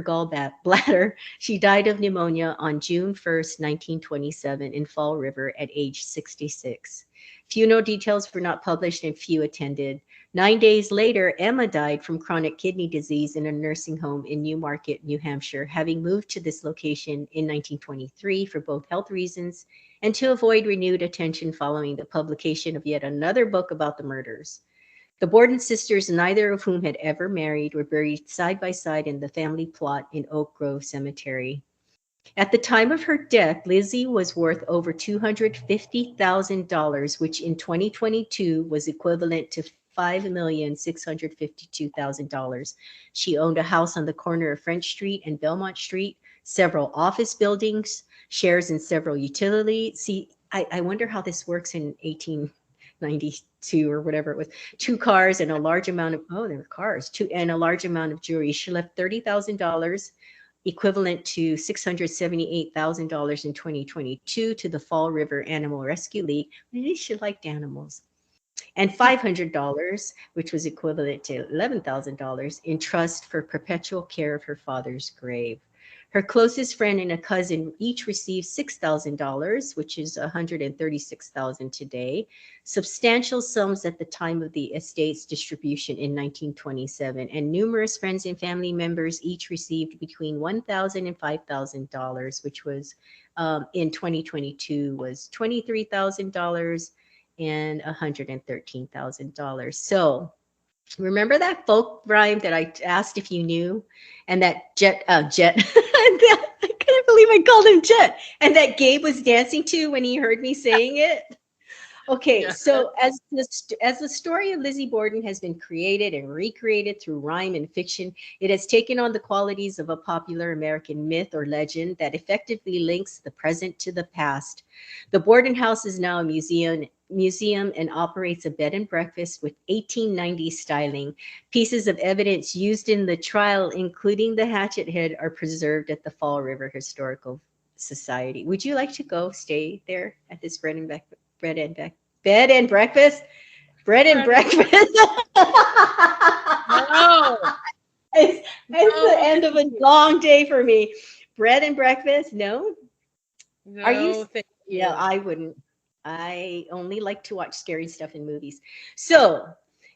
gallbladder. She died of pneumonia on June 1st, 1927, in Fall River at age 66. Funeral details were not published and few attended. 9 days later, Emma died from chronic kidney disease in a nursing home in Newmarket, New Hampshire, having moved to this location in 1923 for both health reasons and to avoid renewed attention following the publication of yet another book about the murders. The Borden sisters, neither of whom had ever married, were buried side by side in the family plot in Oak Grove Cemetery. At the time of her death, Lizzie was worth over $250,000, which in 2022 was equivalent to $5,652,000. She owned a house on the corner of French Street and Belmont Street, several office buildings, shares in several utilities. See, I wonder how this works in 1892 or whatever it was. Two cars and a large amount of, oh, there were cars, two and a large amount of jewelry. She left $30,000, equivalent to $678,000 in 2022, to the Fall River Animal Rescue League. At least she liked animals. And $500, which was equivalent to $11,000, in trust for perpetual care of her father's grave. Her closest friend and a cousin each received $6,000, which is 136,000 today, substantial sums at the time of the estate's distribution in 1927. And numerous friends and family members each received between $1,000 and $5,000, which was in 2022 was $23,000 and $113,000. So remember that folk rhyme that I asked if you knew, and that Jet, I can't believe I called him Jet, and that Gabe was dancing to when he heard me saying it. Okay, Yeah. so as the story of Lizzie Borden has been created and recreated through rhyme and fiction, it has taken on the qualities of a popular American myth or legend that effectively links the present to the past. The Borden House is now a museum and operates a bed and breakfast with 1890s styling. Pieces of evidence used in the trial, including the hatchet head, are preserved at the Fall River Historical Society. Would you like to go stay there at this bread and breakfast? Bed and breakfast? Bread and Bread and breakfast. No, It's the no, end of a thank you. long day for me. Bread and breakfast? No? Are you? No, thank Yeah, you. I wouldn't. I only like to watch scary stuff in movies. So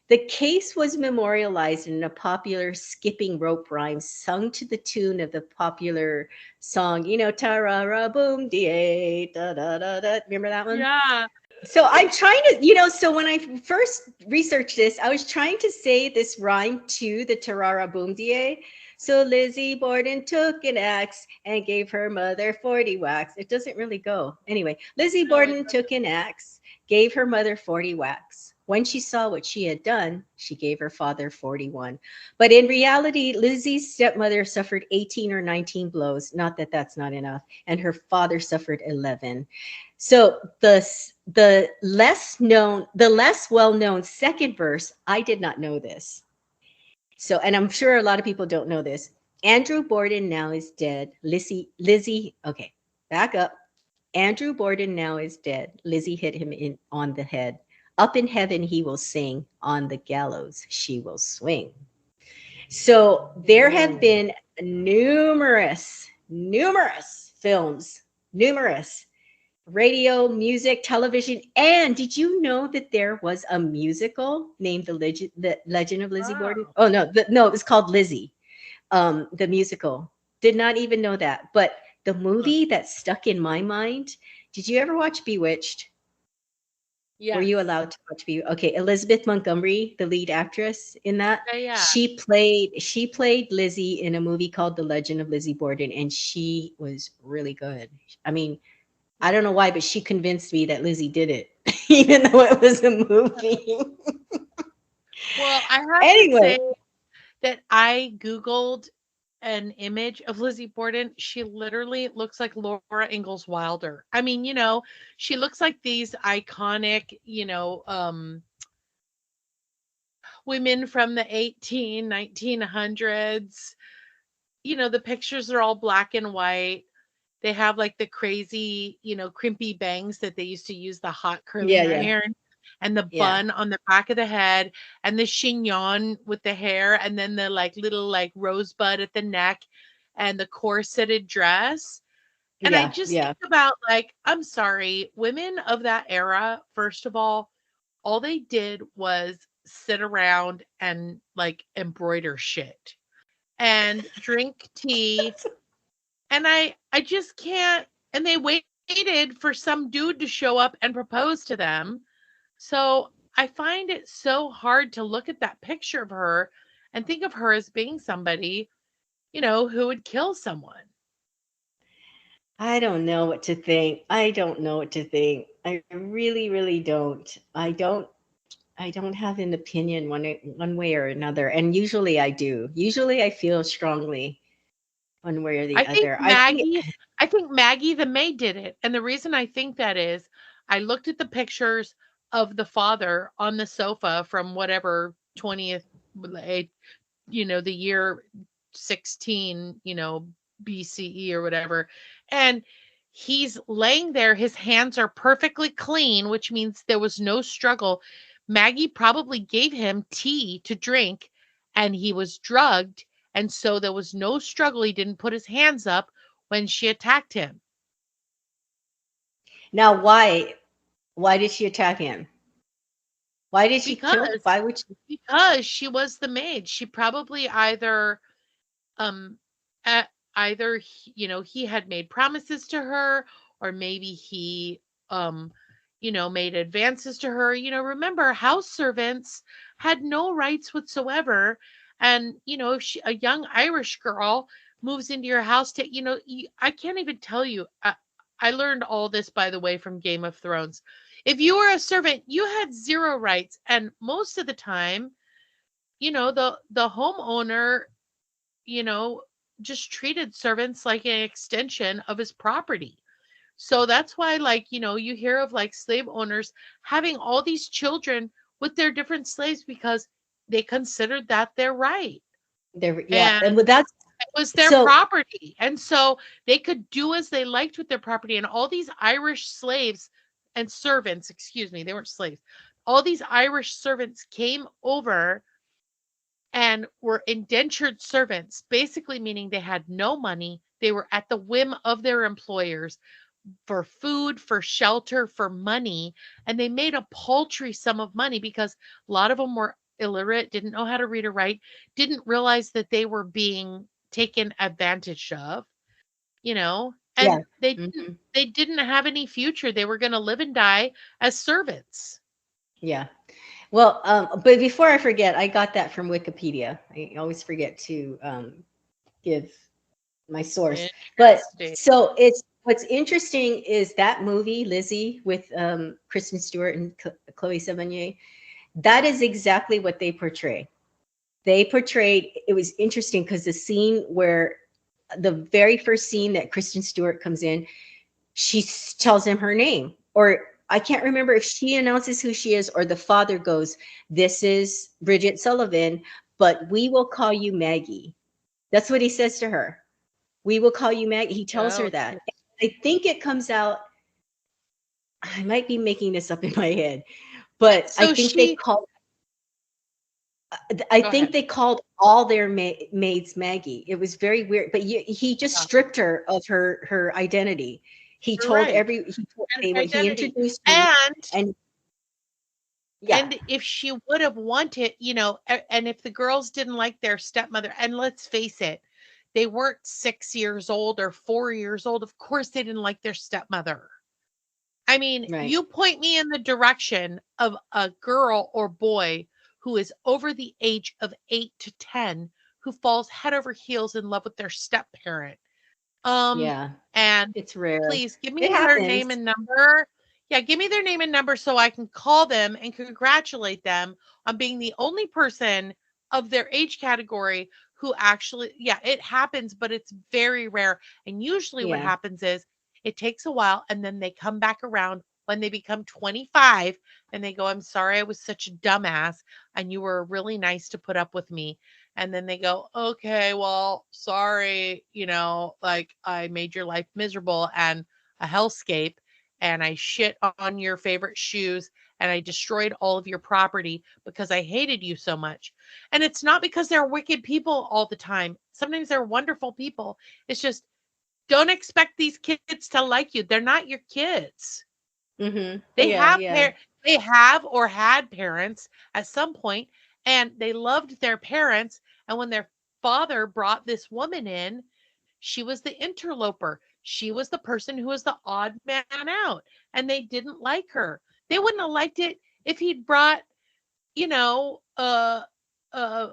the case was memorialized in a popular skipping rope rhyme sung to the tune of the popular song, Tarara boom da da da da da. Remember that one? Yeah. So I'm trying to, so when I first researched this, I was trying to say this rhyme to the Tarara Boom Die. So Lizzie Borden took an axe and gave her mother 40 whacks. It doesn't really go. Anyway, Lizzie No, it Borden took an axe, gave her mother 40 whacks. When she saw what she had done, she gave her father 41. But in reality, Lizzie's stepmother suffered 18 or 19 blows. Not that that's not enough. And her father suffered 11. So the less well known second verse, I did not know this. So, and I'm sure a lot of people don't know this. Andrew Borden now is dead. Lizzie, okay, back up. Andrew Borden now is dead. Lizzie hit him in on the head. Up in heaven he will sing. On the gallows she will swing. So there have Oh. been numerous films, numerous radio, music, television, and did you know that there was a musical named The Legend of Lizzie Borden? Wow. Oh no, no, it was called Lizzie. The musical. Did not even know that. But the Huh. movie that stuck in my mind. Did you ever watch Bewitched? Were you Yes. allowed to watch Bewitched? Okay, Elizabeth Montgomery, the lead actress in that, Yeah, yeah. she played Lizzie in a movie called The Legend of Lizzie Borden, and she was really good. I mean, I don't know why, but she convinced me that Lizzie did it, even though it was a movie. Well, I have to Anyway, say that I Googled an image of Lizzie Borden. She literally looks like Laura Ingalls Wilder. I mean, she looks like these iconic, women from the 1900s. The pictures are all black and white. They have like the crazy, crimpy bangs that they used to use the hot yeah, curling yeah, iron, and the yeah, bun on the back of the head, and the chignon with the hair, and then the like little like rosebud at the neck, and the corseted dress. And I yeah, just yeah. think about, like, I'm sorry, women of that era, first of all they did was sit around and like embroider shit and drink tea, and I just can't. And they waited for some dude to show up and propose to them. So I find it so hard to look at that picture of her and think of her as being somebody, who would kill someone. I don't know what to think. I don't know what to think. I really, really don't. I don't have an opinion one way or another. And usually I do. Usually I feel strongly one way or the I think other. I think Maggie I think Maggie the maid did it. And the reason I think that is I looked at the pictures of the father on the sofa from whatever 20th, the year 16, BCE or whatever. And he's laying there. His hands are perfectly clean, which means there was no struggle. Maggie probably gave him tea to drink, and he was drugged. And so there was no struggle. He didn't put his hands up when she attacked him. Now, why did she attack him? Why did she kill? Because Why would she? because she was the maid. She probably either um at either he had made promises to her, or maybe he um made advances to her. Remember, house servants had no rights whatsoever. And if a young Irish girl moves into your house, I can't even tell you. I learned all this, by the way, from Game of Thrones. If you were a servant, you had zero rights, and most of the time, the homeowner, you know, just treated servants like an extension of his property. So that's why, like, you hear of like slave owners having all these children with their different slaves because they considered that their right. There, yeah, And and with that's it was their so. property. And so they could do as they liked with their property. And all these Irish slaves and servants, excuse me, they weren't slaves. All these Irish servants came over and were indentured servants, basically meaning they had no money. They were at the whim of their employers for food, for shelter, for money. And they made a paltry sum of money because a lot of them were illiterate, didn't know how to read or write, didn't realize that they were being taken advantage of, Yeah. and they didn't Mhm. they didn't have any future. They were going to live and die as servants. Yeah. Well, but before I forget, I got that from Wikipedia. I always forget to give my source. But Interesting. so it's what's interesting is that movie Lizzie with Kristen Stewart and Chloe Sevigny. That is exactly what they portray. They portrayed. It was interesting because the scene where the very first scene that Kristen Stewart comes in, she tells him her name, or I can't remember if she announces who she is or the father goes, "This is Bridget Sullivan, but we will call you Maggie." That's what he says to her. "We will call you Maggie." He tells her Oh, that. I think it comes out, I might be making this up in my head, but so she I go think ahead. they called all their maids Maggie. It was very weird, but he just Yeah, stripped her of her identity. He you're told right. every he told, And they her were he identity. introduced me, And and yeah, and if she would have wanted, and if the girls didn't like their stepmother, and let's face it, they weren't 6 years old or 4 years old. Of course, they didn't like their stepmother. I mean, right. you point me in the direction of a girl or boy who is over the age of 8 to 10 who falls head over heels in love with their step parent. Um, Yeah, and it's rare. please give It me their happens. name and number. Yeah, give me their name and number so I can call them and congratulate them on being the only person of their age category who actually, yeah, it happens, but it's very rare. And usually what Yeah. happens is it takes a while and then they come back around when they become 25 and they go, "I'm sorry I was such a dumbass and you were really nice to put up with me." And then they go, "Okay, well, sorry, like I made your life miserable and a hellscape, and I shit on your favorite shoes, and I destroyed all of your property because I hated you so much." And it's not because they're wicked people all the time. Sometimes they're wonderful people. It's just, don't expect these kids to like you. They're not your kids. Mm-hmm. They Yeah, have yeah. they have or had parents at some point, and they loved their parents. And when their father brought this woman in, she was the interloper. She was the person who was the odd man out, and they didn't like her. They wouldn't have liked it if he'd brought, you know, uh, uh,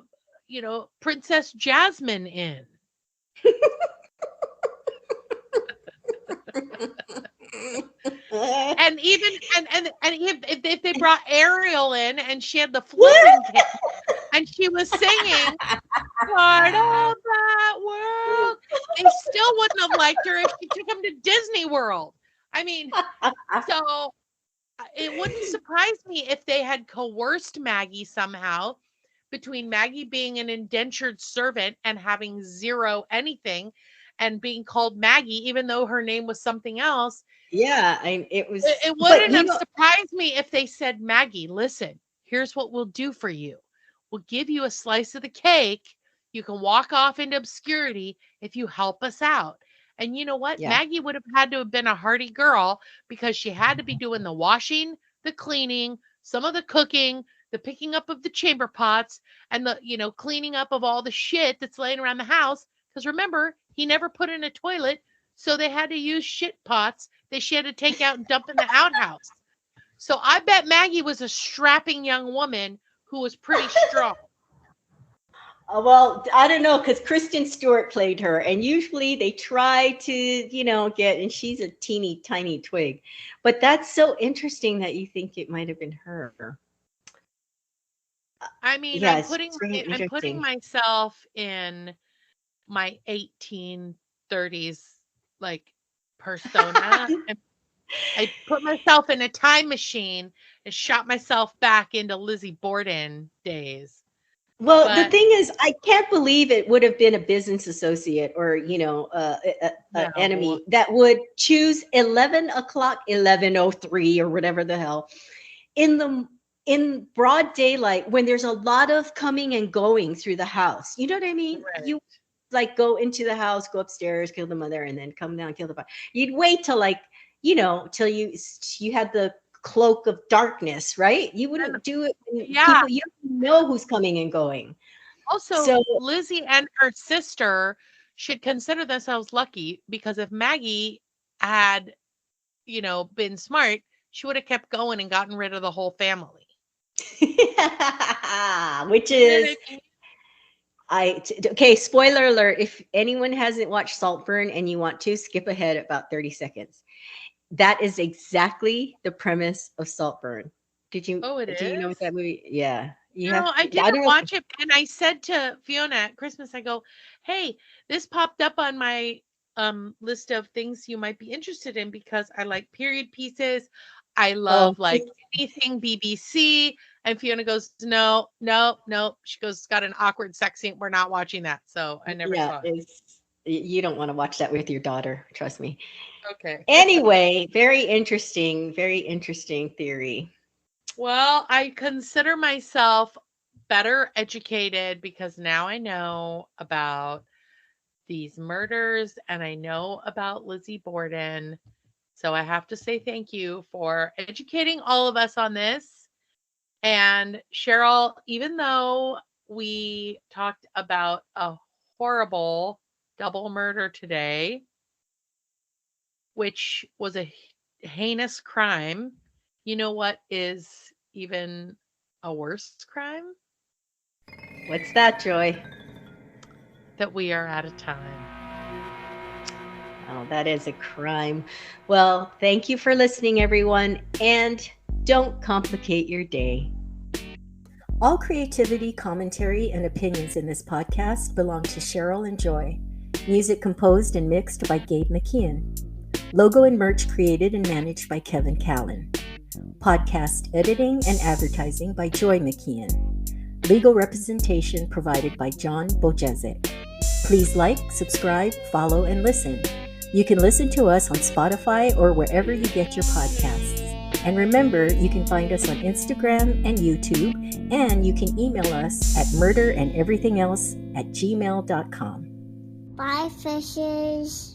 Princess Jasmine in. And even and if they brought Ariel in and she had the flipping cane and she was singing part of that world, they still wouldn't have liked her if she took them to Disney World. I mean, so it wouldn't surprise me if they had coerced Maggie somehow, between Maggie being an indentured servant and having zero anything and being called Maggie, even though her name was something else. Yeah, it It, was, it but wouldn't have surprised me if they said, "Maggie, listen, here's what we'll do for you. We'll give you a slice of the cake You can walk off into obscurity if you help us out. And you know what? Yeah. Maggie would have had to have been a hardy girl because she had to be doing the washing, the cleaning, some of the cooking, the picking up of the chamber pots, and the, cleaning up of all the shit that's laying around the house. Because remember, he never put in a toilet, so they had to use shit pots that she had to take out and dump in the outhouse. So I bet Maggie was a strapping young woman who was pretty strong. Well, I don't know, because Kristen Stewart played her, and usually they try to, and she's a teeny tiny twig. But that's so interesting that you think it might have been her. I mean, Yeah, I'm it's putting very I'm putting interesting. myself in my 1830s like persona. And I put myself in a time machine and shot myself back into Lizzie Borden days. Well, the But thing is, I can't believe it would have been a business associate or, a no, enemy that would choose 11 o'clock, 11:03 or whatever the hell in the in broad daylight when there's a lot of coming and going through the house. You know what I mean? right. You like go into the house, go upstairs, kill the mother, and then come down, kill the father. You'd wait till till you had the cloak of darkness, right? You And wouldn't do it when yeah, people you don't know who's coming and going. also So Lizzie and her sister should consider themselves lucky because if Maggie had, been smart, she would have kept going and gotten rid of the whole family. which You know what is I mean? okay, spoiler alert, if anyone hasn't watched Saltburn and you want to skip ahead about 30 seconds. That is exactly the premise of Saltburn. Oh, it Do you know what is? that movie? Yeah. You have No, I I didn't don't know if watch it, and I said to Fiona at Christmas, I go, "Hey, this popped up on my list of things you might be interested in because I like period pieces. I oh love like anything BBC." And Fiona goes, "No, no, no." She goes, "It's got an awkward sex scene. We're not watching that." So I never yeah, saw it. you don't want to watch that with your daughter, trust me. Okay. Anyway, very interesting theory. Well, I consider myself better educated because now I know about these murders and I know about Lizzie Borden. So I have to say thank you for educating all of us on this. And Cheryl, even though we talked about a horrible double murder today, which was a heinous crime, you know what is even a worse crime? What's that, Joy? That we are out of time. Oh, that is a crime. Well, thank you for listening, everyone, and don't complicate your day. All creativity, commentary, and opinions in this podcast belong to Cheryl and Joy. Music composed and mixed by Gabe McKeon. Logo and merch created and managed by Kevin Callan. Podcast editing and advertising by Joy McKeon. Legal representation provided by John Bojezek. Please like, subscribe, follow, and listen. You can listen to us on Spotify or wherever you get your podcasts. And remember, you can find us on Instagram and YouTube, and you can email us at murderandeverythingelse@gmail.com. Bye, fishes.